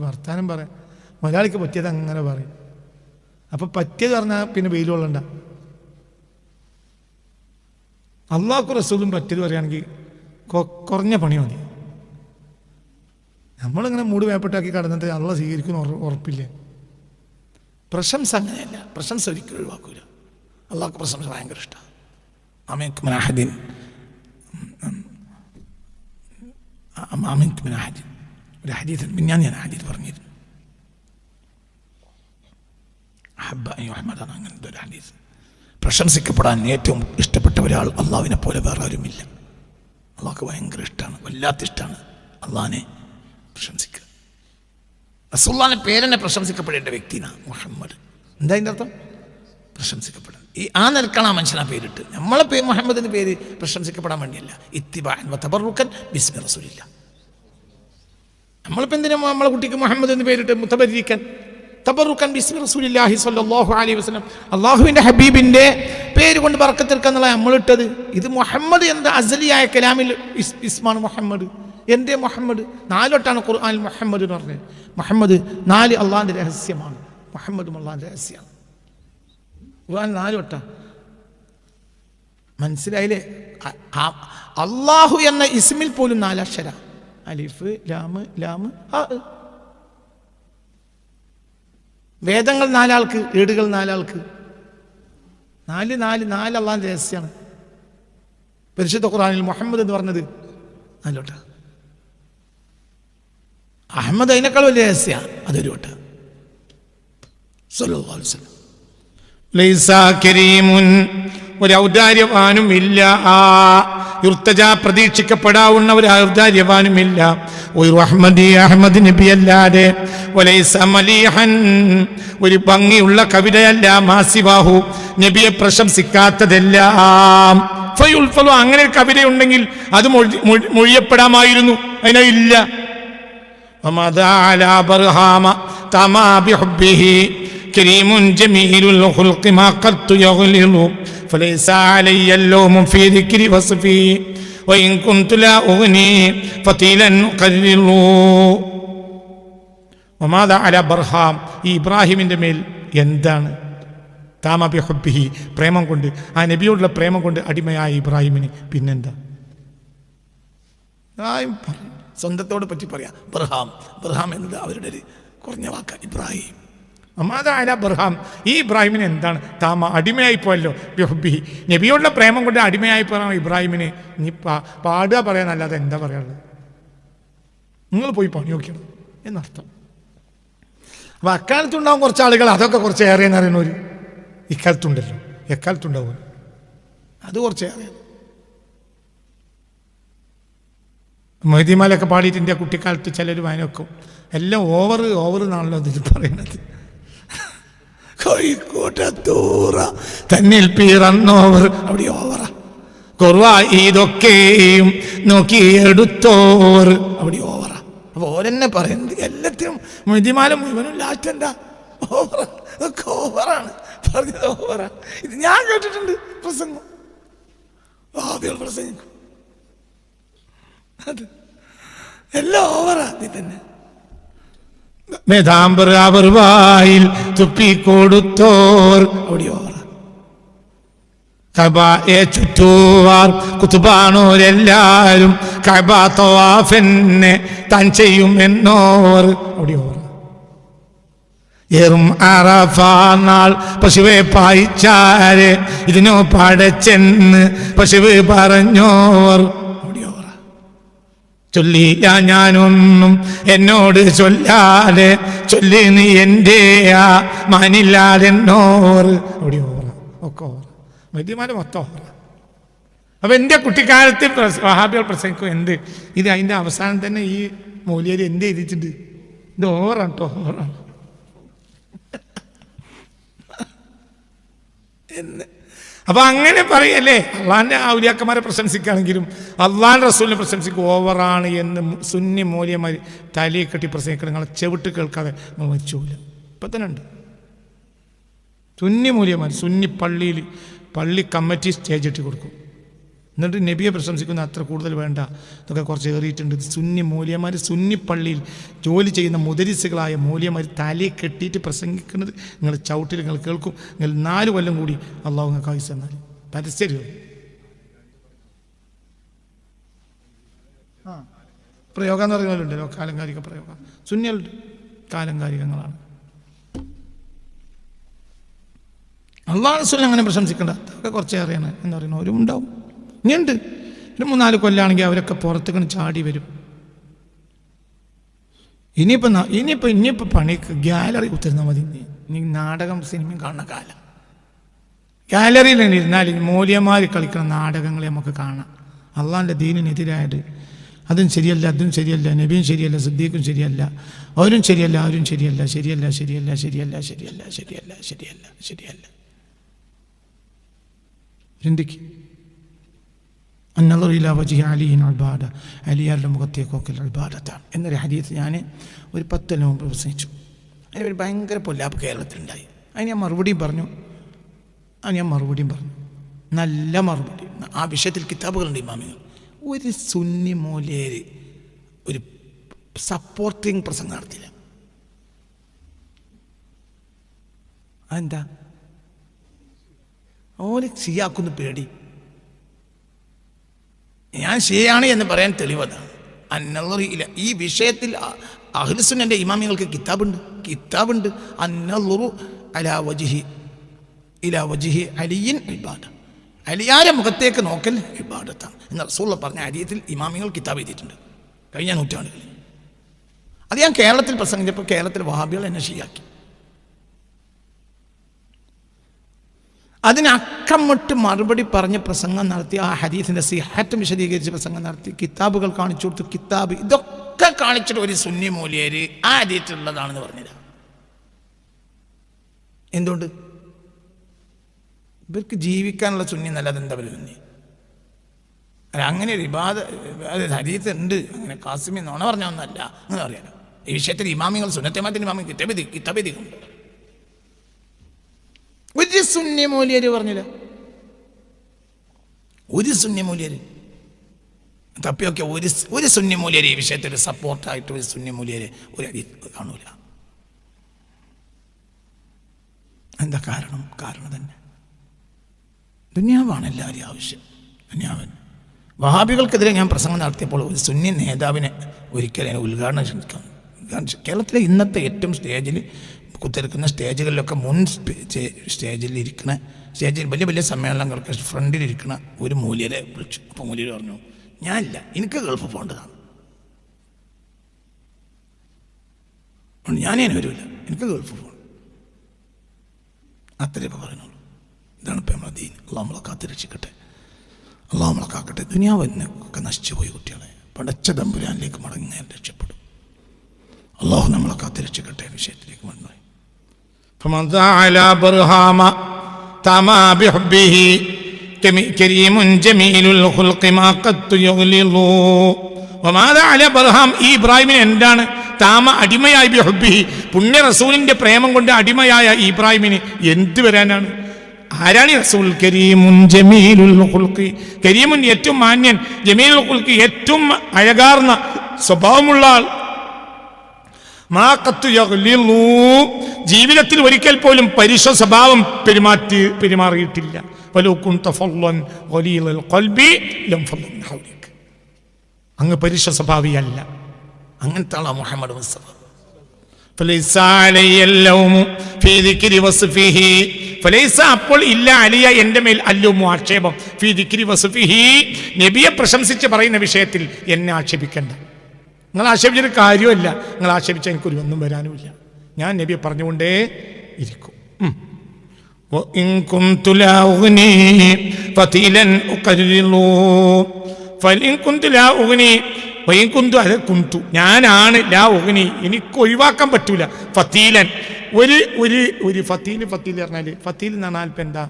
Speaker 1: വർത്താനം പറയാം. മുതലാളിക്ക് പറ്റിയത് അങ്ങനെ പറയും. അപ്പം പറ്റിയത് പറഞ്ഞാൽ പിന്നെ വെയിൽ കൊള്ളണ്ട. അള്ളാഹു റസൂലും പറ്റിയത് പറയുകയാണെങ്കിൽ കുറഞ്ഞ പണി മതി. നമ്മളിങ്ങനെ മൂട് വേപ്പെട്ടാക്കി കടന്നിട്ട് അള്ളാഹ് സ്വീകരിക്കുന്ന ഉറപ്പില്ല. പ്രശംസ അങ്ങനെയല്ല. പ്രശംസ ഒരിക്കലും ഒഴിവാക്കൂല. അള്ളാഹ്ക്ക് പ്രശംസ ഭയങ്കര ഇഷ്ടമാണ്. ഒരു ഹദീസ് ഞാൻ ഹദീസ് പറഞ്ഞിരുന്നു. അങ്ങനത്തെ ഒരു ഹദീസ്. പ്രശംസിക്കപ്പെടാൻ ഏറ്റവും ഇഷ്ടപ്പെട്ട ഒരാൾ അള്ളാഹുവിനെ പോലെ വേറെ ആരുമില്ല. അള്ളാഹ്ക്ക് ഭയങ്കര ഇഷ്ടമാണ്, വല്ലാത്ത ഇഷ്ടമാണ് അള്ളാഹിനെ പ്രശംസിക്കുക. റസൂലുള്ളാഹിന്റെ പേരെന്നെ പ്രശംസിക്കപ്പെടേണ്ട വ്യക്തിനാണ് മുഹമ്മദ്. എന്താ അതിൻ്റെ അർത്ഥം? പ്രശംസിക്കപ്പെടാൻ. ആ നിലക്കാണ് ആ മനുഷ്യൻ ആ പേരിട്ട്. നമ്മളെ മുഹമ്മദിന്റെ പേര് പ്രശംസിക്കപ്പെടാൻ വേണ്ടിയല്ല. ഇത്തിബാഅൻ വതബറുക്കൻ ബിസ്മി റസൂലില്ല. നമ്മളിപ്പോൾ എന്തിനാ നമ്മളെ കുട്ടിക്ക് മുഹമ്മദ് എന്ന് പേരിട്ട്? മുതബരിക്കൻ തബറുക്കൻ ബിസ്മി റസൂലില്ലാഹി സ്വല്ലല്ലാഹു അലൈഹി വസല്ലം, അള്ളാഹുവിൻ്റെ ഹബീബിൻ്റെ പേര് കൊണ്ട് ബർക്കത്തെടുക്കുക എന്നുള്ള നമ്മളിട്ടത്. ഇത് മുഹമ്മദ് എന്ന അസലിയായ കലാമിൽ ഇസ്മാണ് മുഹമ്മദ്. എൻ്റെ മുഹമ്മദ് 4 വട്ടമാണ് ഖുർആനിൽ മുഹമ്മദ് എന്ന് പറഞ്ഞത്. മുഹമ്മദ് 4 അള്ളാഹിൻ്റെ രഹസ്യമാണ്. മുഹമ്മദും അള്ളാഹിൻ്റെ രഹസ്യമാണ്. ഖുർആൻ 4 വട്ടം. മനസ്സിലായില്ലേ? അള്ളാഹു എന്ന ഇസ്മിൽ പോലും 4 അക്ഷര. അലിഫ് ലാം ഹാ. വേദങ്ങൾ 4 ആൾക്ക്, ഏടുകൾ 4 ആൾക്ക്. 4 അള്ളാഹിൻ്റെ രഹസ്യമാണ്. പരിശുദ്ധ ഖുർആനിൽ മുഹമ്മദ് എന്ന് പറഞ്ഞത് 4 വട്ടം. അഹമ്മദ് അതിനേക്കാൾ വലിയ രഹസ്യ, അതൊരു വട്ടം. സല്ലല്ലാഹു അലൈഹി വസല്ലം. ലൈസാ കരീമുൻ, ഒരു ഔദാര്യവാനും ഇല്ല. യുർത്തജ, പ്രതീക്ഷിക്കപ്പെടാവുന്ന ഒരു ഔദാര്യവാനുമില്ല. ഒരു അഹമ്മദ് നബി അല്ലാതെ. വലൈസ മലീഹൻ, ഒരു ഭംഗിയുള്ള കവിതയല്ല. മാസിവാഹു, നബിയെ പ്രശംസിക്കാത്തതെല്ലാം. ഫയുൽഫലു, അങ്ങനെ ഒരു കവിതയുണ്ടെങ്കിൽ അത് മൊഴിയപ്പെടാമായിരുന്നു. അതിനില്ല. وماذا على برهام تما بحبه كريم جميل الخلق ما قد يغلل فليس علي اللوم في ذكر وصفه وإن كنت لا أغني فتيلا أقرر. وماذا على برهام, ഈ ഇബ്രാഹിമിൻ്റെ മേൽ എന്താണ്? താമ ബിഹുബ്ബിഹി, പ്രേമം കൊണ്ട്, ആ നബിയോടുള്ള പ്രേമം കൊണ്ട് അടിമയായ ഇബ്രാഹിമിന് പിന്നെന്താ? സ്വന്തത്തോട് പറ്റി പറയാം. ബർഹാം എന്നത് അവരുടെ ഒരു കുറഞ്ഞ വാക്കാണ്. ഇബ്രാഹിം. അമാദാല ബർഹാം, ഈ ഇബ്രാഹിമിന് എന്താണ്? താമ, അടിമയായി പോയല്ലോ. ബിഹുബ്ബിഹി, നബിയോടുള്ള പ്രേമം കൊണ്ട് അടിമയായി പോകാം ഇബ്രാഹിമിന്. നീ പാടുക പറയാനല്ലാതെ എന്താ പറയാനുള്ളത്? നിങ്ങൾ പോയി പണി നോക്കണം എന്നർത്ഥം. അപ്പം അക്കാലത്തുണ്ടാവും കുറച്ച് ആളുകൾ അതൊക്കെ കുറച്ച് ഏറെയെന്ന് അറിയുന്നവർ. ഇക്കാലത്തുണ്ടല്ലോ, എക്കാലത്തുണ്ടാവും അത് കുറച്ച് ഏറെ. മൊയ്തീമാലൊക്കെ പാടിയിട്ട് എൻ്റെ കുട്ടിക്കാലത്ത് ചിലർ വായനക്കും എല്ലാം ഓവർ എന്നാണല്ലോ ഇതിൽ പറയണത്. കോഴിക്കോട്ടൂറ തന്നിൽ പിറന്നോവർ, അവിടെ ഓവറാ. കുറവാ ഇതൊക്കെയും നോക്കിയെടുത്തോവർ, അവിടെ ഓവറാ. അപ്പോൾ ഓരെന്നെ പറയുന്നത് എല്ലാത്തിനും മൊയ്തീമാല മുഴുവനും ലാസ്റ്റ് എന്താ? ഓവറാ. അതൊക്കെ ഓവറാണ് പറഞ്ഞത്. ഓവറാ. ഇത് ഞാൻ കേട്ടിട്ടുണ്ട് പ്രസംഗം. ആദ്യം പ്രസംഗിക്കും. അത് എല്ലാം ഓവറാ. ഇത് തന്നെ മേധാമ്പർ അവർ വായിൽ തുപ്പിക്കൊടുത്തോർ. ഓടിയോ കബയെ ചുറ്റുവാർ കുത്തുബാണോരെല്ലാരും കബ തവാഫെന്നെ താൻ ചെയ്യും എന്നോർ. ഓടിയോ ഏറും അറഫാ നാൾ പശുവെ പായിച്ചാരെ ഇതിനോ പടച്ചെന്ന് പശുവ് പറഞ്ഞോർ. ചൊല്ലിയ ഞാനൊന്നും എന്നോട് ചൊല്ലാതെ ചൊല്ലി നീ എൻ്റെ ആ മാനില്ലാതെന്നോർ. അവിടെ ഓറ ഒക്കെ ഓറ വൈദ്യമാരെ മൊത്തം ഓറ. അപ്പൊ എൻ്റെ കുട്ടിക്കാലത്ത് വഹാബികൾ പ്രസംഗിക്കും എന്ത് ഇത് അതിൻ്റെ അവസാനം തന്നെ ഈ മൗലിയർ എന്ത് എഴുതിയിട്ടുണ്ട്, ഇത് ഓറാണ് കേട്ടോ, ഓറാണ് എന്ന്. അപ്പൊ അങ്ങനെ പറയല്ലേ, അള്ളാഹിന്റെ ഔലിയാക്കന്മാരെ പ്രശംസിക്കുകയാണെങ്കിലും അള്ളാഹിന്റെ റസൂലിനെ പ്രശംസിക്കും ഓവറാണ് എന്ന് സുന്നി മൂല്യമാര് തലയെ കെട്ടി പ്രസംഗിക്കണം. നിങ്ങളെ ചെവിട്ട് കേൾക്കാതെ നിങ്ങൾ മരിച്ചൂല. ഇപ്പൊ തന്നെ ഉണ്ട് സുന്നി മൂല്യമാർ സുന്നി പള്ളി കമ്മിറ്റി സ്റ്റേജ് ഇട്ട് കൊടുക്കും. എന്നിട്ട് നബിയെ പ്രശംസിക്കുന്ന അത്ര കൂടുതൽ വേണ്ട, ഇതൊക്കെ കുറച്ച് ഏറിയിട്ടുണ്ട്. സുന്നി മൂല്യമാർ സുന്നി പള്ളിയിൽ ജോലി ചെയ്യുന്ന മുദരിസുകളായ മൂല്യമാർ തലയെ കെട്ടിയിട്ട് പ്രസംഗിക്കുന്നത് നിങ്ങൾ ചവിട്ടിൽ നിങ്ങൾ കേൾക്കും. നിങ്ങൾ 4 കൊല്ലം കൂടി അള്ളാഹു നിങ്ങൾക്ക് ആയുസ് തന്നാൽ പരസ്യം പ്രയോഗം എന്ന് പറയുന്നവരുണ്ടല്ലോ, കാലങ്കാരിക പ്രയോഗം. സുന്നികളുണ്ട്, കാലങ്കാരികങ്ങളാണ്. അള്ളാഹു റസൂലിനെ അങ്ങനെ പ്രശംസിക്കേണ്ട അതൊക്കെ കുറച്ചേറെയാണ് എന്ന് പറയുന്നവരും ഉണ്ടാവും. ഇനിയുണ്ട്, ഒരു 3-4 കൊല്ലാണെങ്കിൽ അവരൊക്കെ പുറത്തേക്ക് ചാടി വരും. ഇനിയിപ്പോൾ പണിക്ക് ഗാലറി കുത്തിരുന്നാൽ മതി. ഇനി നാടകം സിനിമയും കാണുന്ന കാലം. ഗാലറിയിൽ ഇരുന്നാൽ മൂല്യന്മാർ കളിക്കുന്ന നാടകങ്ങളെ നമുക്ക് കാണാം. അള്ളാഹിൻ്റെ ദീനിനെതിരായിട്ട് അതും ശരിയല്ല, അതും ശരിയല്ല, നബിയും ശരിയല്ല, സിദ്ദീഖും ശരിയല്ല, അവരും ശരിയല്ല, അവരും ശരിയല്ല, ശരിയല്ല, ശരിയല്ല, ശരിയല്ല, ശരിയല്ല, ശരിയല്ല, ശരിയല്ല, ശരിയല്ല. ചിന്തിക്ക്. അന്നദറു വജ്ഹി അലിയിൻ ഇബാദ, അലിയാരുടെ മുഖത്തേക്ക് നോക്കൽ ഇബാദത്താണ് എന്നൊരു ഹദീസ് ഞാൻ ഒരു 10 കൊല്ലം മുമ്പ് പ്രസംഗിച്ചു. അതിനൊരു ഭയങ്കര പൊല്ലാപ്പ് കേരളത്തിലുണ്ടായി. അതിന് ഞാൻ മറുപടിയും പറഞ്ഞു. നല്ല മറുപടി. ആ വിഷയത്തിൽ കിതാബുകളുണ്ട് ഇമാമികൾ. ഒരു സുന്നി മൂല്യര് ഒരു സപ്പോർട്ടിങ് പ്രസംഗം നടത്തില്ല. അതെന്താ? ഓല് ഷിയാക്കുന്ന പേടി. ഞാൻ ഷിയാണ് എന്ന് പറയാൻ തെളിവതാണ്. അന്നദറിയില്ല ഈ വിഷയത്തിൽ അഹ്ലുസുന്നന്റെ ഇമാമിങ്ങൾക്ക് കിതാബുണ്ട്. അന്നദറു അലാ വജ്ഹി അലിയിൻ ഇബാദ, അലിയാരെ മുഖത്തേക്ക് നോക്കൽ ഇബാദത്താണ് എന്ന് റസൂലുള്ളാഹി പറഞ്ഞ ഹദീസിൽ ഇമാമികൾ കിതാബ് എഴുതിയിട്ടുണ്ട് കഴിഞ്ഞ നൂറ്റാണ്ടുകളിൽ. അത് ഞാൻ കേരളത്തിൽ പ്രസംഗിച്ചപ്പോൾ കേരളത്തിൽ വഹാബികൾ എന്നെ ഷിയാക്കി. അതിന് അക്കമിട്ട് മറുപടി പറഞ്ഞ് പ്രസംഗം നടത്തി, ആ ഹദീസിന്റെ സിഹത്ത് വിശദീകരിച്ച് പ്രസംഗം നടത്തി, കിതാബുകൾ കാണിച്ചു കൊടുത്തു. കിതാബ് ഇതൊക്കെ കാണിച്ചിട്ട് ഒരു സുന്നി മൂല്യര് ആ ഹദീസിലുള്ളതാണെന്ന് പറഞ്ഞില്ല. എന്തുകൊണ്ട്? ഇവർക്ക് ജീവിക്കാനുള്ള സുന്നി എന്നല്ലാതെ എന്താ പറയുക സുന്നി? അങ്ങനെ ഒരു ഹദീസ് ഉണ്ട്, അങ്ങനെ കാസിമി നോണ പറഞ്ഞ ഒന്നല്ല അങ്ങനെ അറിയാലോ. ഈ വിഷയത്തിൽ ഇമാമികൾ സുന്നത്തേമാത്തിന്റെ ഇമാമി കിതാബ് ഒരു സുന്നി മൂല്യര് പറഞ്ഞില്ല. ഒരു സുന്നി മൂല്യര് തപ്പിയൊക്കെ ഒരു സുന്നി മൂല്യര് ഈ വിഷയത്തിൽ സപ്പോർട്ടായിട്ട് ഒരു സുന്നി മൂല്യര് ഒരു ഹദീസ് കാണൂല. എന്താ കാരണം? കാരണം തന്നെ ദുനിയാവാണ് എല്ലാവരും ആവശ്യം. ദുനിയാവൻ വഹാബികൾക്കെതിരെ ഞാൻ പ്രസംഗം നടത്തിയപ്പോൾ ഒരു സുന്നി നേതാവിനെ ഒരിക്കലും ഉദ്ഘാടനം ക്ഷണിക്കാം. കേരളത്തിലെ ഇന്നത്തെ ഏറ്റവും സ്റ്റേജിൽ കുത്തിരിക്കുന്ന സ്റ്റേജുകളിലൊക്കെ മുൻ സ്റ്റേജിൽ വലിയ വലിയ സമ്മേളനങ്ങൾക്ക് ഫ്രണ്ടിലിരിക്കുന്ന ഒരു മൂല്യരെ വിളിച്ചു. അപ്പോൾ മൂല്യർ പറഞ്ഞു, ഞാനില്ല, എനിക്ക് ഗൾഫ് പോകേണ്ടതാണ്, ഞാനേ വരില്ല, എനിക്ക് ഗൾഫ് പോകണം. അത്രേ ഇപ്പോൾ പറയുന്നുള്ളൂ. ഇതാണ് ഇപ്പം നമ്മുടെ ദീൻ. അള്ളാഹു നമ്മളെ കാത്തിരക്ഷിക്കട്ടെ, അള്ളാഹു നമ്മളെ കാക്കട്ടെ. ദുനിയാവൊക്കെ നശിച്ചു പോയി കുട്ടികളെ പടച്ച തമ്പുരാനിലേക്ക് മടങ്ങാൻ രക്ഷപ്പെടും. അള്ളാഹു നമ്മളെ കാത്തിരക്ഷിക്കട്ടെ. വിഷയത്തിലേക്ക് മടങ്ങി ഈ ഇബ്രാഹിമിന് എന്താണ് താമ അടിമയായി ബിഹുബ്ബിഹി, പുണ്യ റസൂലിന്റെ പ്രേമം കൊണ്ട് അടിമയായ ഇബ്രാഹിമിന് എന്ത് വരാനാണ്? ആരാണ് റസൂൽ? കരീമുൻ ജമീലുൽ ഖുൽഖി, കരീമുൻ ഏറ്റവും മാന്യൻ, ജമീലുൽ ഖുൽഖി ഏറ്റവും അഴകാർന്ന സ്വഭാവമുള്ള ആൾ. മാ ഖത്തു യഗ്ലിളു, ജീവിതത്തിൽ ഒരിക്കൽ പോലും പരുഷ സ്വഭാവം പെരുമാറിയിട്ടില്ല. വലൗ കുൻത ഫളൻ ഖലീലൽ ഖൽബി ലം ഫളു മിൻ ഹൗലിക, അങ്ങ് പരുഷ സ്വഭാവിയല്ല. അങ്ങനത്തെ ആളാ മുഹമ്മദ് മുസ്തഫ. ഫലൈസ അലയ്യ ലൗമു ഫീ ദിക്രി വസ്ഫിഹി, ഫലൈസ അപ്പോൾ ഇല്ല അലിയ എൻ്റെ മേൽ അല്ലൗമു ആക്ഷേപം, ഫീ ദിക്രി വസ്ഫിഹി നബിയെ പ്രശംസിച്ച് പറയുന്ന വിഷയത്തിൽ എന്നെ ആക്ഷേപിക്കണ്ട. നിങ്ങൾ ആക്ഷേപിച്ചൊരു കാര്യമല്ല, നിങ്ങൾ ആക്ഷേപിച്ചാൽ എനിക്കൊരു ഒന്നും വരാനുമില്ല. ഞാൻ നബിയെ പറഞ്ഞുകൊണ്ടേ ഇരിക്കും. وإن كنت لا أغني فتيلا أقرر فإن كنت لا أغني وإن كنت على كنت ഞാനാണ് ലാ ഉഗ്നി, എനിക്ക് ഒഴിവാക്കാൻ പറ്റൂല. ഫതീലൻ ഒരു ഫതീൽ പറഞ്ഞാൽ ഫതീൽ എന്ന് പറഞ്ഞാൽ ഇപ്പം എന്താ,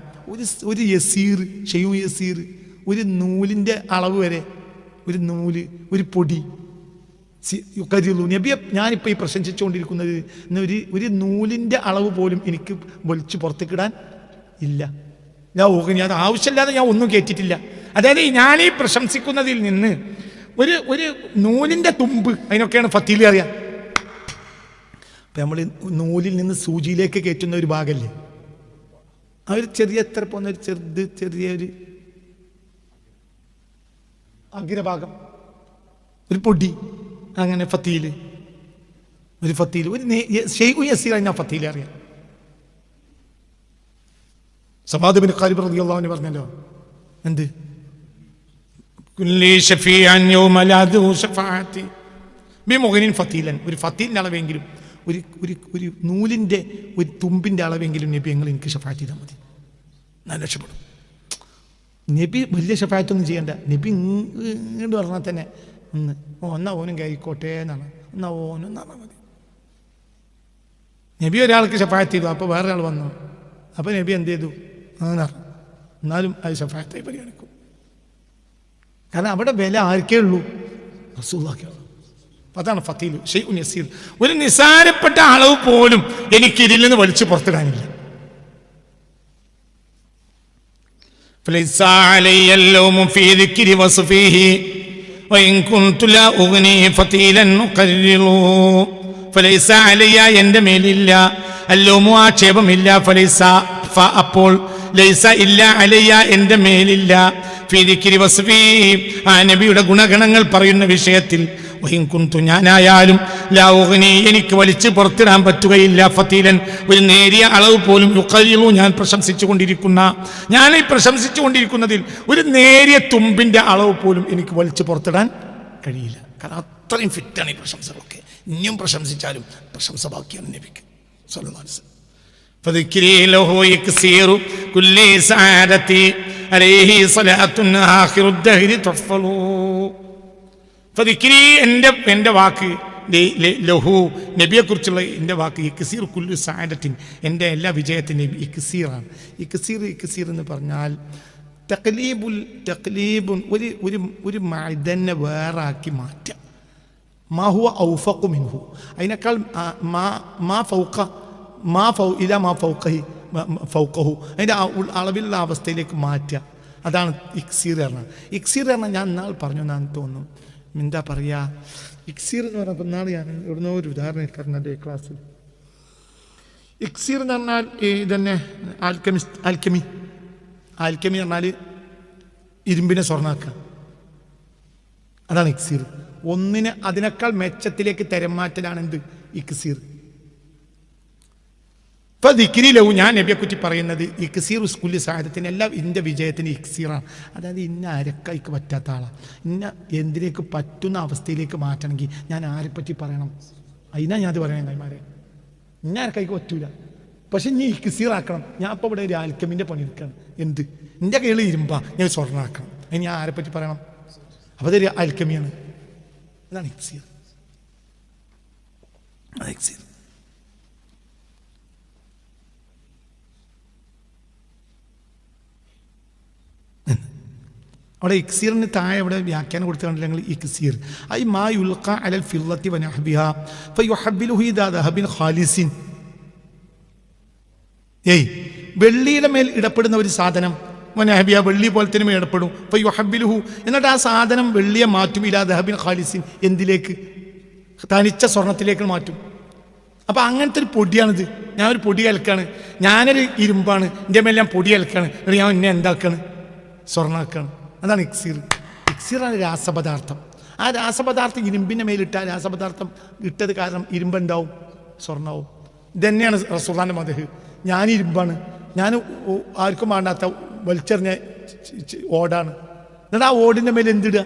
Speaker 1: ഒരു യസീർ ഷെയു യസീർ, ഒരു നൂലിൻ്റെ അളവ് വരെ, ഒരു നൂല്, ഒരു പൊടി യുക്കരിലു. നബിയെ ഞാനിപ്പോൾ ഈ പ്രശംസിച്ചുകൊണ്ടിരിക്കുന്നത് ഒരു നൂലിൻ്റെ അളവ് പോലും എനിക്ക് വലിച്ചു പുറത്തേക്കിടാൻ ഇല്ല. ഞാൻ ഊഹനി, അത് ആവശ്യമില്ലാതെ ഞാൻ ഒന്നും കേട്ടിട്ടില്ല. അതായത് ഞാൻ ഈ പ്രശംസിക്കുന്നതിൽ നിന്ന് ഒരു നൂലിൻ്റെ തുമ്പ്, അതിനൊക്കെയാണ് ഫത്തീൽ അറിയാം. അപ്പം നമ്മൾ നൂലിൽ നിന്ന് സൂചിയിലേക്ക് കയറ്റുന്ന ഒരു ഭാഗമല്ലേ, ആ ഒരു ചെറിയ എത്ര പോകുന്ന ഒരു ചെറിയൊരു അഗ്രഭാഗം, ഒരു പൊടി, അങ്ങനെ ഫത്തീൽ, ഒരു ഫത്തീൽ, ഒരു ഷെയ്ഖു യസീർ, അതിനാ ഫത്തീൽ അറിയാം. സവാദ് ബിൻ ഖാലിബ് റളിയല്ലാഹു അൻഹു പറഞ്ഞല്ലോ, എന്ത് കുല്ലി ഷഫീഅൻ യൗമ ലാ ദു ശഫാഅത്തി ബിമുഗ്നിൻ ഫത്തീലൻ, ഒരു ഫത്തീലിൻ്റെ അളവെങ്കിലും, ഒരു നൂലിൻ്റെ ഒരു തുമ്പിൻ്റെ അളവെങ്കിലും നബി ഞങ്ങൾ എനിക്ക് ഷഫാഅത്ത് ചെയ്താൽ മതി, ഞാൻ രക്ഷപ്പെടും. നബി വലിയ ഷഫാഅത്തൊന്നും ചെയ്യണ്ട. നബി ഇങ്ങോട്ട് പറഞ്ഞാൽ തന്നെ എന്നാ ഓനും കഴിക്കോട്ടെ എന്നാണ്, എന്നാ ഓനും എന്നാണ് മതി. നബി ഒരാൾക്ക് ഷഫാഅത്ത് ചെയ്തു, അപ്പോൾ വേറെ ആൾ വന്നു, അപ്പോൾ നബി എന്ത് ചെയ്തു എന്നാലും അത് ഷഫാഅത്തായി പരിഗണിക്കും. കാരണം അവിടെ വില ആർക്കേ ഉള്ളൂ, റസൂലുള്ളാഹിക്കേ ഉള്ളൂ. അതാണ് ഫത്തീൽ ഷൈഉൻ യസീർ. ഒരു നിസാരപ്പെട്ട അളവ് പോലും എനിക്ക് ഇതിൽ നിന്ന് വലിച്ചു പുറത്തിടാനില്ല. ഫലൈസ അലയ്യ അൽ-ലൗമു ഫീ ദിക്രി വസ്ഫിഹി വഇൻ കുൻതു ലാ ഉഗ്നി ഫതീലൻ ഉഖർരിലു. ഫലൈസ അലയ്യ എൻ്റെ മേലില്ല, അൽ-ലൗമു ആക്ഷേപമില്ല, ഫലൈസ അപ്പോൾ ലൈസ ഇല്ല അലയ്യ എൻ്റെ മേലില്ല, ഫീ ദിക്രി വസ്ഫിഹി ആ നബിയുടെ ഗുണഗണങ്ങൾ പറയുന്ന വിഷയത്തിൽ, വഇൻ കുൻതു ഞാനായാലും ലാ ഉഗ്നി എനിക്ക് വലിച്ചു പുറത്തിടാൻ പറ്റുകയില്ല, ഫതീലൻ ഒരു നേരിയ അളവ് പോലും, യുഖരിലു ഞാൻ ഈ പ്രശംസിച്ചുകൊണ്ടിരിക്കുന്നതിൽ ഒരു നേരിയ തുമ്പിൻ്റെ അളവ് പോലും എനിക്ക് വലിച്ചു പുറത്തിടാൻ കഴിയില്ല. കാരണം അത്രയും ഫിറ്റാണ് ഈ പ്രശംസകളൊക്കെ. ഇനിയും പ്രശംസിച്ചാലും പ്രശംസ ബാക്കിയാണ് നബിക്ക് സ്വല്ലല്ലാഹു അലൈഹി വസല്ലം. ഫദിക്രി ലഹു യക്സീറു കുല്ലി സഅദതി അലൈഹി സ്വലാത്തുൻ ആഖിറു ദഹരി തഫലു. ഫദിക്രി എൻ്റെ വാക്ക്, ലഹു നബിയെക്കുറിച്ചുള്ള എൻ്റെ വാക്ക്, ഇക്സീർ കുല്ലു സഅദത്തിൻ എൻ്റെ എല്ലാ വിജയത്തിൻ്റെയും ഇക്സീറാണ്. ഇക്സീർ എന്ന് പറഞ്ഞാൽ തഖ്ലീബുൻ ഒരു മഅദനെ വേറാക്കി മാറ്റാം. മാ ഹുവ ഔഫഖു മിൻഹു, അതിനേക്കാൾ ഫൗഖഹു അതിൻ്റെ അളവിലുള്ള അവസ്ഥയിലേക്ക് മാറ്റുക. അതാണ് ഇക്സീർ പറഞ്ഞാൽ. ഇക്സീർ പറഞ്ഞാൽ ഞാൻ നാൾ പറഞ്ഞു എന്നാണ് തോന്നുന്നു, എന്താ പറയുക, ഇക്സീർ എന്ന് പറഞ്ഞപ്പോൾ നാളെ ഞാൻ എവിടുന്നോ ഒരു ഉദാഹരണം പറഞ്ഞത് ക്ലാസ്സിൽ. ഇക്സീർ എന്ന് പറഞ്ഞാൽ ഇതന്നെ ആൽക്കമി പറഞ്ഞാൽ ഇരുമ്പിനെ സ്വർണ്ണാക്കുക, അതാണ് ഇക്സീർ. ഒന്നിനെ അതിനേക്കാൾ മെച്ചത്തിലേക്ക് തരംമാറ്റലാണ് എന്ത് ഇക്സീർ. ഇപ്പം ദിക്രി ലഹു ഞാൻ നബിയെക്കുറിച്ച് പറയുന്നത് ഇക്സീർ സ്കൂലി സാഹചര്യത്തിന് എല്ലാം ഇൻ്റെ വിജയത്തിന് ഇക്സീറാണ്. അതായത് ഇന്ന അരക്കായിക്ക് പറ്റാത്ത ആളാണ്, ഇന്ന എന്തിലേക്ക് പറ്റുന്ന അവസ്ഥയിലേക്ക് മാറ്റണമെങ്കിൽ ഞാൻ ആരെപ്പറ്റി പറയണം, അതിനാ ഞാൻ അത് പറയണം കൈമാരെ. ഇന്ന അരക്കായിക്ക് പറ്റൂല, പക്ഷെ ഇനി ഇക്സീറാക്കണം. ഞാൻ ഇപ്പോൾ ഇവിടെ ഒരു ആൽക്കമിൻ്റെ പണിയെടുക്കുകയാണ്. എന്ത് എൻ്റെ കയ്യിൽ ഇരുമ്പാ, ഞാൻ സ്വർണ്ണമാക്കണം, അതിന് ഞാൻ ആരെപ്പറ്റി പറയണം? അപ്പോൾ അതൊരു ആൽക്കമിയാണ്. അതാണ് ഇക്സീർ. അത് ഇക്സീർ. അവിടെ ഇക്സീറിന് താഴെ അവിടെ വ്യാഖ്യാനം കൊടുത്തിട്ടുണ്ടെങ്കിൽ ഇക്സീർ ഐ മാ യുൽഖ അലൽ ഫില്ലത്തി വനഹ്ബിഹ ഫയുഹബ്ബിലുഹു ഇദാ ദഹബിൻ ഖാലിസിൻ. വെള്ളിയുടെ മേൽ ഇടപെടുന്ന ഒരു സാധനം, വനഹ്ബിഹ വെള്ളി പോലെ തന്നെ മേൽ ഇടപെടും, ഫയുഹബ്ബിലുഹു എന്നിട്ട് ആ സാധനം വെള്ളിയെ മാറ്റും, ഇലാ ദഹബിൻ ഖാലിസിൻ എന്തിലേക്ക്, തനിച്ച സ്വർണത്തിലേക്ക് മാറ്റും. അപ്പം അങ്ങനത്തെ ഒരു പൊടിയാണിത്. ഞാൻ ഒരു പൊടി കലക്കാണ്, ഞാനൊരു ഇരുമ്പാണ്, എൻ്റെ മേലെ ഞാൻ പൊടി കലക്കാണ്, എന്നിട്ട് ഞാൻ എന്നെ എന്താക്കാണ്, സ്വർണ്ണമാക്കാണ്. അതാണ് ഇക്സീർ. ഇക്സീറാണ് രാസപദാർത്ഥം. ആ രാസപദാർത്ഥം ഇരുമ്പിൻ്റെ മേലിട്ട ആ രാസപദാർത്ഥം ഇട്ടത് കാരണം ഇരുമ്പുണ്ടാവും, സ്വർണ്ണവും. ഇതന്നെയാണ് റസൂലുള്ളാഹിന്റെ മദ്ഹ്. ഞാൻ ഇരുമ്പാണ്, ഞാൻ ആർക്കും വേണ്ടാത്ത വലിച്ചെറിഞ്ഞ ഓടാണ്. എന്നിട്ട് ആ ഓടിൻ്റെ മേലെ എന്തിടുക,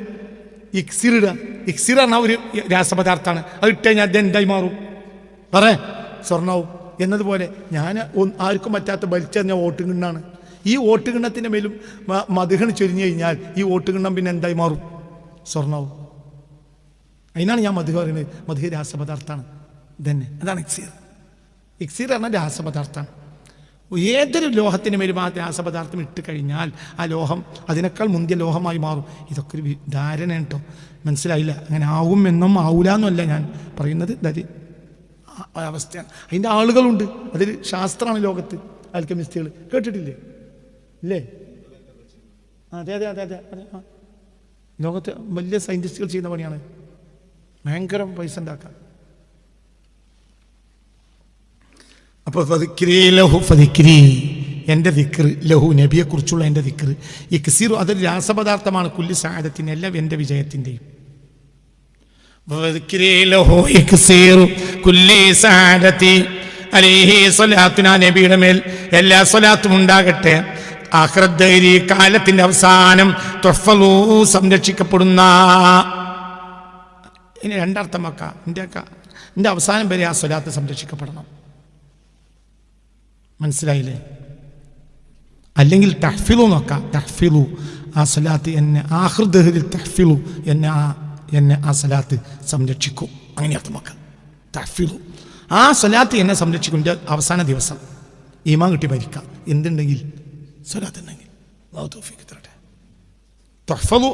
Speaker 1: ഇക്സീർ ഇടുക. ഇക്സീർ പറഞ്ഞാൽ ഒരു രാസപദാർത്ഥമാണ്. അത് ഇട്ട് കഴിഞ്ഞാൽ അത് എന്തായി മാറും, പറേ, സ്വർണ്ണവും. എന്നതുപോലെ ഞാൻ ആർക്കും പറ്റാത്ത വലിച്ചെറിഞ്ഞ ഓട്ടുകിണ്ണാണ്. ഈ ഓട്ടുകിണ്ണത്തിൻ്റെ മേലും മദ്ഹിന് ചൊരിഞ്ഞു കഴിഞ്ഞാൽ ഈ ഓട്ടുകിണ്ണം പിന്നെ എന്തായി മാറും, സ്വർണ്ണവും. അതിനാണ് ഞാൻ മദ്ഹ് പറയുന്നത്. മദ്ഹ് രാസപദാർത്ഥമാണ്. ഇതന്നെ, അതാണ് ഇക്സീർ. ഇക്സീർ പറഞ്ഞാൽ രാസപദാർത്ഥമാണ്. ഏതൊരു ലോഹത്തിന് മേലും ആ രാസപദാർത്ഥം ഇട്ട് കഴിഞ്ഞാൽ ആ ലോഹം അതിനേക്കാൾ മുന്തിയ ലോഹമായി മാറും. ഇതൊക്കെ ഒരു ധാരണ കേട്ടോ, മനസ്സിലായില്ല. അങ്ങനെ ആവും എന്നും ആവൂല എന്നല്ല ഞാൻ പറയുന്നത്. അത് അവസ്ഥയാണ്. അതിൻ്റെ ആളുകളുണ്ട്, അതൊരു ശാസ്ത്രമാണ് ലോകത്ത്. ആൽക്കെമിസ്റ്റുകൾ കേട്ടിട്ടില്ലേ? ഇല്ലേ? അതെ അതെ അതെ അതെ അതെ. ആ ലോകത്ത് വലിയ സയൻറ്റിസ്റ്റുകൾ ചെയ്യുന്ന പണിയാണ്. ഭയങ്കര പൈസ ഉണ്ടാക്കാം. അപ്പോൾ എൻ്റെ ദിക്ർ ലഹു, നബിയെ കുറിച്ചുള്ള എൻ്റെ ദിക്ർ. ഇക്സീറു അതൊരു രാസപദാർത്ഥമാണ്. കുല്ലി സഅദത്തിൻ്റെ, എല്ലാം എൻ്റെ വിജയത്തിൻ്റെയും. നബിയുടെ മേൽ എല്ലാ സ്വലാത്തും ഉണ്ടാകട്ടെ. ആഖിറദ്ദൈരി, കാലത്തിന്റെ അവസാനം, സംരക്ഷിക്കപ്പെടുന്ന. ഇനി രണ്ടർത്ഥം വെക്കാം. എൻ്റെ അവസാനം വരെ ആ സ്വലാത്ത് സംരക്ഷിക്കപ്പെടണം. മനസ്സിലായില്ലേ? അല്ലെങ്കിൽ തഹ്ഫിലു നോക്കാം. തഹ്ഫിലു, ആ സ്വലാത്ത് എന്നെ ആഖിറദ്ദൈരി തഹ്ഫിലു, എന്നെ ആ സ്വലാത്ത് സംരക്ഷിക്കും. അങ്ങനെ അർത്ഥം വെക്കാം. തഹ്ഫിലു, ആ സ്വലാത്ത് എന്നെ സംരക്ഷിക്കും. എൻ്റെ അവസാന ദിവസം ഈമാൻ കിട്ടി മരിക്കാം. എന്തുണ്ടെങ്കിൽ, സ്വലാത്ത് ഉണ്ടെങ്കിൽ. അല്ലാഹു തൗഫീഖ് തരട്ടെ. തഹ്ഫലു,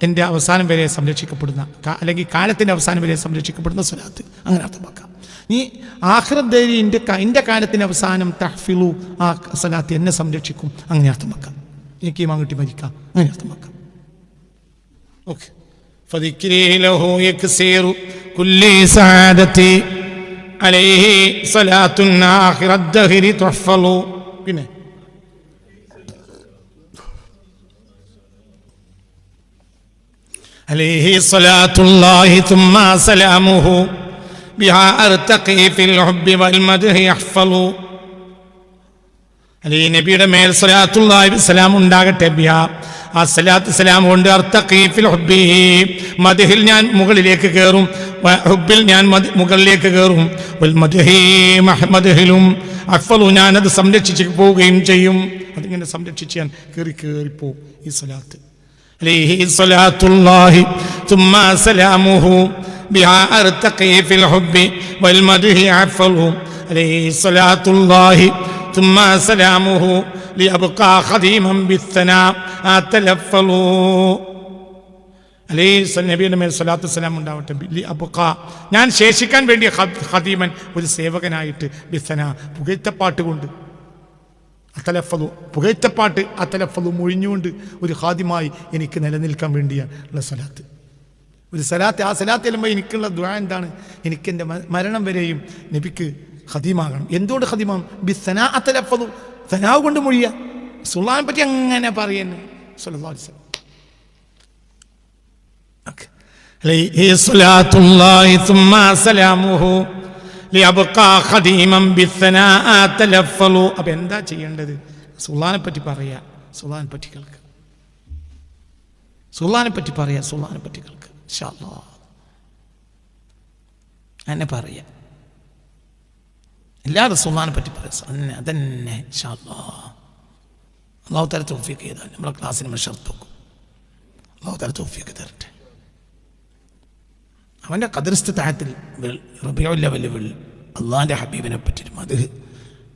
Speaker 1: എൻ്റെ അവസാനം വരെ സംരക്ഷിക്കപ്പെടുന്ന, അല്ലെങ്കിൽ കാലത്തിൻ്റെ അവസാനം വരെ സംരക്ഷിക്കപ്പെടുന്ന സ്വലാത്ത്, അങ്ങനെ അർത്ഥം വെക്കാം. ഈ ആഖിറദ്ദൈരി, എൻ്റെ കാലത്തിൻ്റെ അവസാനം, തഹ്ഫിലു, ആ സ്വലാത്ത് എന്നെ സംരക്ഷിക്കും. അങ്ങനെ അർത്ഥം വെക്കാം. എനിക്ക് ഈമാൻ കിട്ടി മരിക്കാം. അങ്ങനെ അർത്ഥം വെക്കാം. ഓക്കെ. فذكري له يكسر كل سعادتي عليه صلاة آخر الدهر تحفظ. പിന്നെ عليه صلاة الله ثم سلامه بها أرتقي في الحب والمدح يحفظ. അലി നബിയുടെ മേൽ സ്വലാത്തുള്ളാഹി വസ്സലാം ഉണ്ടാകട്ടെ. ബിഹാ, ആ സ്വലാത്ത് സലാം കൊണ്ട്, അർത്തഖീ ഫിൽ ഹുബ്ബി, മദ്ഹിൽ ഞാൻ മുകളിലേക്ക് കയറും, ഹുബ്ബിൽ ഞാൻ മുകളിലേക്ക് കയറും, വൽ മദ്ഹി മദ്ഹിലും അഹ്ഫളു, ഞാനത് സംരക്ഷിച്ച് പോവുകയും ചെയ്യും. അതിങ്ങനെ സംരക്ഷിച്ച് ഞാൻ കയറിപ്പോവും. ഈ സ്വലാത്ത് അലൈഹി സ്വലാത്തുള്ളാഹി തുമ്മ സലാമുഹു ബിഹാ അർത്തഖീ ഫിൽ ഹുബ്ബി വൽ മദ്ഹി അഹ്ഫളു. അലൈഹി സ്വലാത്തുള്ളാഹി ثم سلامه ليبقى خديما بالثناء أتلفظوا. അലൈഹി നബിയുടെ മേൽ സ്വലാത്തു സലാം ഉണ്ടാവട്ടെ. ഞാൻ ശേഷിക്കാൻ വേണ്ടി ഖദീമൻ, ഒരു സേവകനായിട്ട്, ബിസന, പുകഴ്ത്തപ്പാട്ട് കൊണ്ട്, അത്തലഫലു, പുകഴ്ത്തപ്പാട്ട്, അത്തലഫലു, മൊഴിഞ്ഞുകൊണ്ട് ഒരു ഖാദിമായി എനിക്ക് നിലനിൽക്കാൻ വേണ്ടിയുള്ള സ്വലാത്ത്. ഒരു സ്വലാത്ത്, ആ സ്വലാത്ത് ചെല്ലുമ്പോൾ എനിക്കുള്ള ദുആ എന്താണ്? എനിക്ക് എൻ്റെ മരണം വരെയും നബിക്ക് ഖദീമാകണം. എന്തുകൊണ്ട് ഖദീമാകും? ബിസനാ അത്തലഫലു, സനാവ് കൊണ്ട് മൊഴിയ. സുൽത്താനെ പറ്റി അങ്ങനെ പറയുന്നു സല്ലല്ലാഹു അലൈഹി വസല്ലം. അലൈഹി സ്വലാത്തുള്ളാഹി തുമ്മ സലാമുഹു ലിയബ്ഖാ ഖദീമൻ ബിസനാ അത്തലഫലു. അപ്പോൾ എന്താ ചെയ്യേണ്ടത്? സുൽത്താനെ പറ്റി പറയുക, സുൽത്താനെ പറ്റി കേൾക്കുക, സുൽത്താനെ പറ്റി പറയുക, സുൽത്താനെ പറ്റി കേൾക്കുക. ഇൻഷാ അല്ലാഹ് എന്നെ പറയുക, എല്ലാ റസൂലിനെ പറ്റി പറയാം. അതന്നെ ഇൻഷാ അല്ലാഹ്. അല്ലാഹു തആല തൗഫീഖ് ചെയ്താൽ നമ്മളെ ക്ലാസ്സിന് നമ്മൾ ഷർത്ത് വെക്കും. അല്ലാഹു തആല തൗഫീഖ് തരട്ടെ. അവൻ്റെ ഖദറിസ്തിതാഅത്തിൽ റബീഉൽ അവ്വൽ അള്ളാഹിൻ്റെ ഹബീബിനെ പറ്റി മദ്ഹ്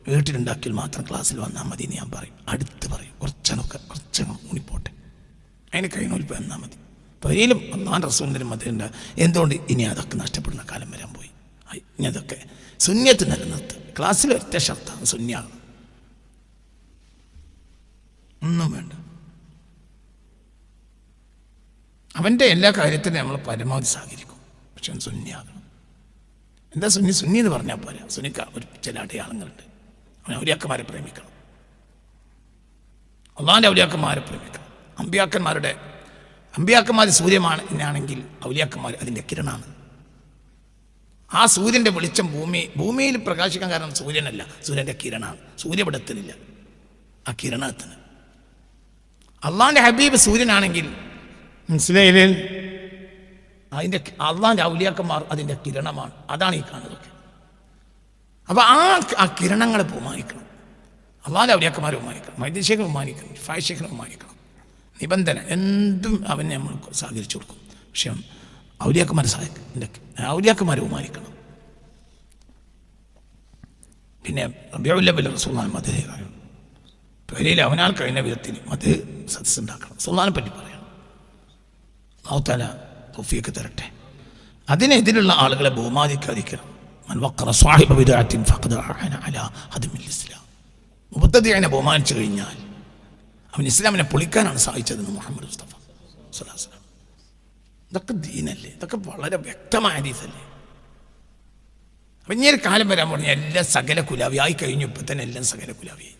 Speaker 1: വീട്ടിലുണ്ടാക്കിയാൽ മാത്രം ക്ലാസ്സിൽ വന്നാൽ മതി എന്ന് ഞാൻ പറയും. അടുത്ത് പറയും, കുറച്ചങ്ങ് ഊണിപ്പോട്ടെ, അതിന് കഴിഞ്ഞോൽ വന്നാൽ മതി. പരിയിലും അള്ളാഹിൻ്റെ റസൂലിൻ്റെ മദ്ഹ് ഉണ്ട്. എന്തുകൊണ്ട് ഇനി അതൊക്കെ നഷ്ടപ്പെടുന്ന കാലം വരാൻ പോയി. ഇനി അതൊക്കെ സുന്നത്ത് നിലനിർത്തുക. ക്ലാസ്സിൽ ഒറ്റ ഷർത്താണ്, സുന്നിയാണ്, ഒന്നും വേണ്ട. അവൻ്റെ എല്ലാ കാര്യത്തിനും നമ്മൾ പരമാവധി സഹകരിക്കും, പക്ഷെ സുന്നിയാകണം.
Speaker 2: എന്താ സുന്നി? സുന്നി എന്ന് പറഞ്ഞാൽ പോരാ. സുന്നിക്ക് ഒരു ചില അടയാളങ്ങളുണ്ട്. അവൻ ഔലിയാക്കന്മാരെ പ്രേമിക്കണം, അള്ളാഹിൻ്റെ ഔലിയാക്കന്മാരെ പ്രേമിക്കണം. അമ്പിയാക്കന്മാർ സൂര്യമാണെങ്കിൽ ഔലിയാക്കന്മാർ അതിൻ്റെ കിരണമാണ്. ആ സൂര്യൻ്റെ വെളിച്ചം ഭൂമിയിൽ പ്രകാശിക്കാൻ കാരണം സൂര്യനല്ല, സൂര്യൻ്റെ കിരണമാണ്. സൂര്യപടത്തിനില്ല, ആ കിരണത്തിന്. അള്ളാഹിൻ്റെ ഹബീബ് സൂര്യനാണെങ്കിൽ മനസ്സിലായില്ലേ? അതിൻ്റെ അള്ളാഹിൻ്റെ ഔലിയാക്കന്മാർ അതിൻ്റെ കിരണമാണ്. അതാണ് ഈ കാണുന്നതൊക്കെ. അപ്പോൾ ആ കിരണങ്ങളെ ബഹുമാനിക്കണം. അള്ളാഹിൻ്റെ ഔലിയാക്കന്മാരെ ബഹുമാനിക്കണം, മൈദീശേഖരെ ബഹുമാനിക്കണം, ഫായിശേഖരെ ബഹുമാനിക്കണം. നിബന്ധന എന്തും അവനെ നമ്മൾ സഹകരിച്ചു കൊടുക്കും. പക്ഷെ ഔലിയാക്കന്മാരെ ബഹുമാനിക്കണം. പിന്നെ റബീഉൽ അവ്വൽ റസൂലുള്ളാഹി മദ് പേരയിൽ അവനാൽ കഴിഞ്ഞ വിധത്തിൽ മദ് സദസ്സ് ഉണ്ടാക്കണം. റസൂലുള്ളാഹിനെ പറ്റി പറയണം. അല്ലാഹു തആല തൗഫീഖ് തരട്ടെ. അതിനെതിരുള്ള ആളുകളെ ബഹുമാനിക്കാതിരിക്കണം. മൻ വഖറ സാഹിബ ബിദ്അത്തിൻ ഫഖദ് അഅന അലാ ഹദ്മിൽ ഇസ്ലാം. മുബ്തദിഅനെ ബഹുമാനിച്ചു കഴിഞ്ഞാൽ അവൻ ഇസ്ലാമിനെ പൊളിക്കാനാണ് സഹായിച്ചതെന്ന് മുഹമ്മദ് മുസ്തഫ സ്വല്ലല്ലാഹു അലൈഹി വസല്ലം. ഇതൊക്കെ ദീനല്ലേ? ഇതൊക്കെ വളരെ വ്യക്തമായ ഹദീസല്ലേ? അപ്പം ഇനിയൊരു കാലം വരാൻ പറഞ്ഞാൽ എല്ലാം സകല കുലാവിയായി കഴിഞ്ഞു. ഇപ്പം തന്നെ എല്ലാം സകല കുലാവിയായി.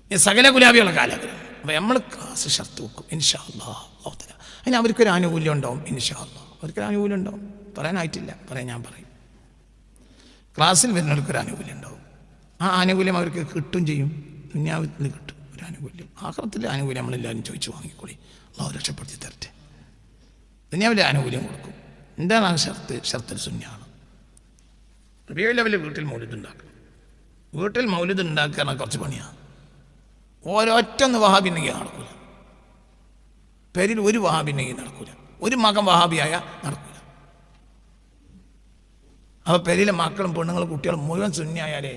Speaker 2: ഇനി സകല കുലാവിയുള്ള കാലം വരും. അപ്പം നമ്മൾ ക്ലാസ് ഷർത്ത് വെക്കും ഇൻഷാ അല്ലാഹ്. അതിന് അവർക്കൊരു ആനുകൂല്യം ഉണ്ടാവും ഇൻഷാ അല്ലാഹ്. അവർക്കൊരു ആനുകൂല്യം ഉണ്ടാവും. പറയാനായിട്ടില്ല, ഞാൻ പറയും. ക്ലാസ്സിൽ വരുന്നവർക്കൊരു ആനുകൂല്യം ഉണ്ടാവും. ആ ആനുകൂല്യം അവർക്ക് കിട്ടും ചെയ്യും. ദുനിയാവിൽ കിട്ടും ഒരു ആനുകൂല്യം. ആഖിറത്തിലെ ആനുകൂല്യം നമ്മളെല്ലാവരും ചോദിച്ചു വാങ്ങിക്കോളി. അല്ലാഹു രക്ഷപ്പെടുത്തി തരട്ടെ. ദുനിയാവിലെ ആനുകൂല്യം കൊടുക്കും. എന്താണ് ആ ഷർത്തിൽ സുന്നയാണ്. റബീഉൽ അവ്വൽ വീട്ടിൽ മൗലിദ് ഉണ്ടാക്കണം. വീട്ടിൽ മൗലിദ് ഉണ്ടാക്കാൻ കുറച്ച് പണിയാണ്. ഒരൊറ്റൊന്ന് വഹാബി ഉണ്ടെങ്കിൽ നടക്കൂല. പേരിൽ ഒരു വഹാബി ഉണ്ടെങ്കിൽ നടക്കൂല. ഒരു മകൻ വഹാബിയായ നടക്കൂല. അപ്പോൾ പേരിലെ മക്കളും പെണ്ണുങ്ങളും കുട്ടികളും മുഴുവൻ സുന്നിയായാലേ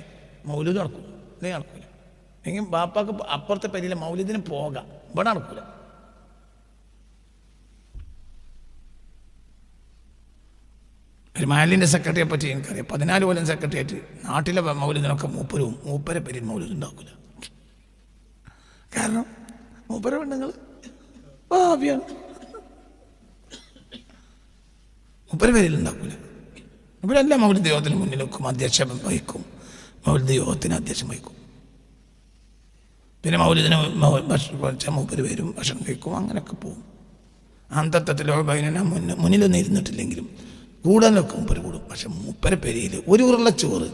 Speaker 2: മൗലിദ് നടക്കും. അല്ലെങ്കിൽ നടക്കൂല. എങ്കിൽ ബാപ്പാക്ക് അപ്പുറത്തെ പേരിലെ മൗലിദിന് പോകാം, ഇവിടെ നടക്കൂല. ഒരു മഹലിൻ്റെ സെക്രട്ടറിയെ പറ്റി എനിക്കറിയാം. 14 കൊല്ലം സെക്രട്ടറിയായിട്ട് നാട്ടിലെ മൗലിദിനൊക്കെ മൂപ്പരെ പേരിൽ മൗലിദ് ഉണ്ടാക്കില്ല. കാരണം മൂപ്പര പെണ്ണുങ്ങൾ വഹാബിയാണ്. മൂപ്പര പേരിൽ ഉണ്ടാക്കില്ല. ഇവരെല്ലാം മൗലിദ് യോഗത്തിന് മുന്നിൽ വെക്കും, അധ്യക്ഷം വഹിക്കും. മൗലിദ് യോഗത്തിന് അധ്യക്ഷം വഹിക്കും. പിന്നെ മൗലിദിന് മൂപ്പര് വരും, ഭക്ഷണം കഴിക്കും, അങ്ങനെയൊക്കെ പോകും. അന്തത്വത്തിലോ മുന്നിലൊന്നും ഇരുന്നിട്ടില്ലെങ്കിലും കൂടുതലൊക്കെ മൂപ്പര് കൂടും. പക്ഷെ മൂപ്പര പെരയിൽ ഒരു ഉരുള ചോറ്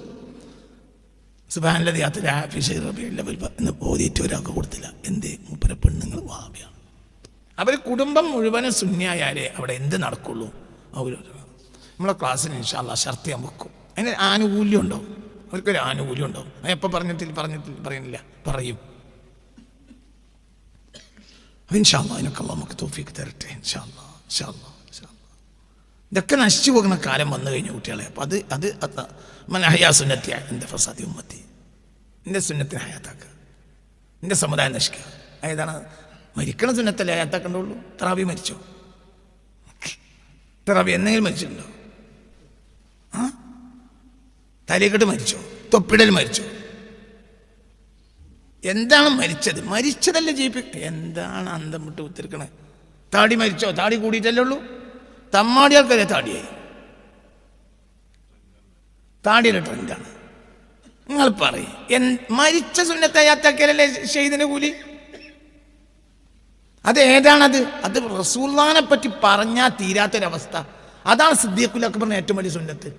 Speaker 2: സുബ്ഹാനല്ലദീ അത്ല ഫീ ശഹ്രി റബീഉൽ അവ്വൽ എന്ന് ഓതിയിട്ട് ഒരാൾക്ക് കൊടുത്തില്ല. എന്തേ? മൂപ്പര പെണ്ണുങ്ങൾ വഹാബിയാണ്. അവർ കുടുംബം മുഴുവനും സുന്നിയായാലേ അവിടെ എന്ത് നടക്കുള്ളൂ. നമ്മളെ ക്ലാസ്സിന് ഇൻഷാ അല്ലാഹ് ഷർത്ത് ഞാൻ വെക്കും. അതിന് ആനുകൂല്യം ഉണ്ടാവും. അവർക്കൊരു ആനുകൂല്യം ഉണ്ടാവും. അത് എപ്പോൾ പറയുന്നില്ല, പറയും. ഇൻഷാ അല്ലാഹ് അതിനൊക്കെ അല്ലാഹ് നമുക്ക് തൗഫീഖ് തരട്ടെ. ഇൻഷാ അല്ലാഹ്. ഇതൊക്കെ നശിച്ചു പോകുന്ന കാലം വന്നു കഴിഞ്ഞ കുട്ടികളെ. അപ്പം അത് ഹയാ സുന്നത്തി എൻ്റെ ഫസാദി ഉമ്മത്തി, എൻ്റെ സുന്നത്തിന് ഹയാത്താക്കുക, എൻ്റെ സമുദായം നശിക്കുക. ഏതാണ്? മരിക്കണ സുന്നത്തല്ലേ ഹയാത്താക്കണ്ടുള്ളൂ. തറാവി മരിച്ചോ? തറാവി എന്തെങ്കിലും മരിച്ചിട്ടുണ്ടോ? തലക്കെട്ട് മരിച്ചോ? തൊപ്പിടൽ മരിച്ചോ? എന്താണ് മരിച്ചത്? മരിച്ചതല്ലേ ജീവിപ്പിക്കുക. എന്താണ് അന്തം വിട്ട് കുത്തിരിക്കണേ? താടി മരിച്ചോ? താടി കൂടിയിട്ടല്ലേ ഉള്ളൂ. തമ്മാടിയാൾക്കല്ലേ താടിയായി. താടിയുടെ ട്രെൻഡാണ്. നിങ്ങൾ പറയും മരിച്ച സുന്നത്തെ യാത്താക്കിയാലല്ലേ ഷഹീദിന്റെ കൂലി? അത് ഏതാണത്? അത് റസൂലുള്ളാഹിനെ പറ്റി പറഞ്ഞാൽ തീരാത്തൊരവസ്ഥ. അതാണ് സിദ്ദീഖുൽ അക്ബറിന് ഏറ്റവും വലിയ സുന്നത്ത്.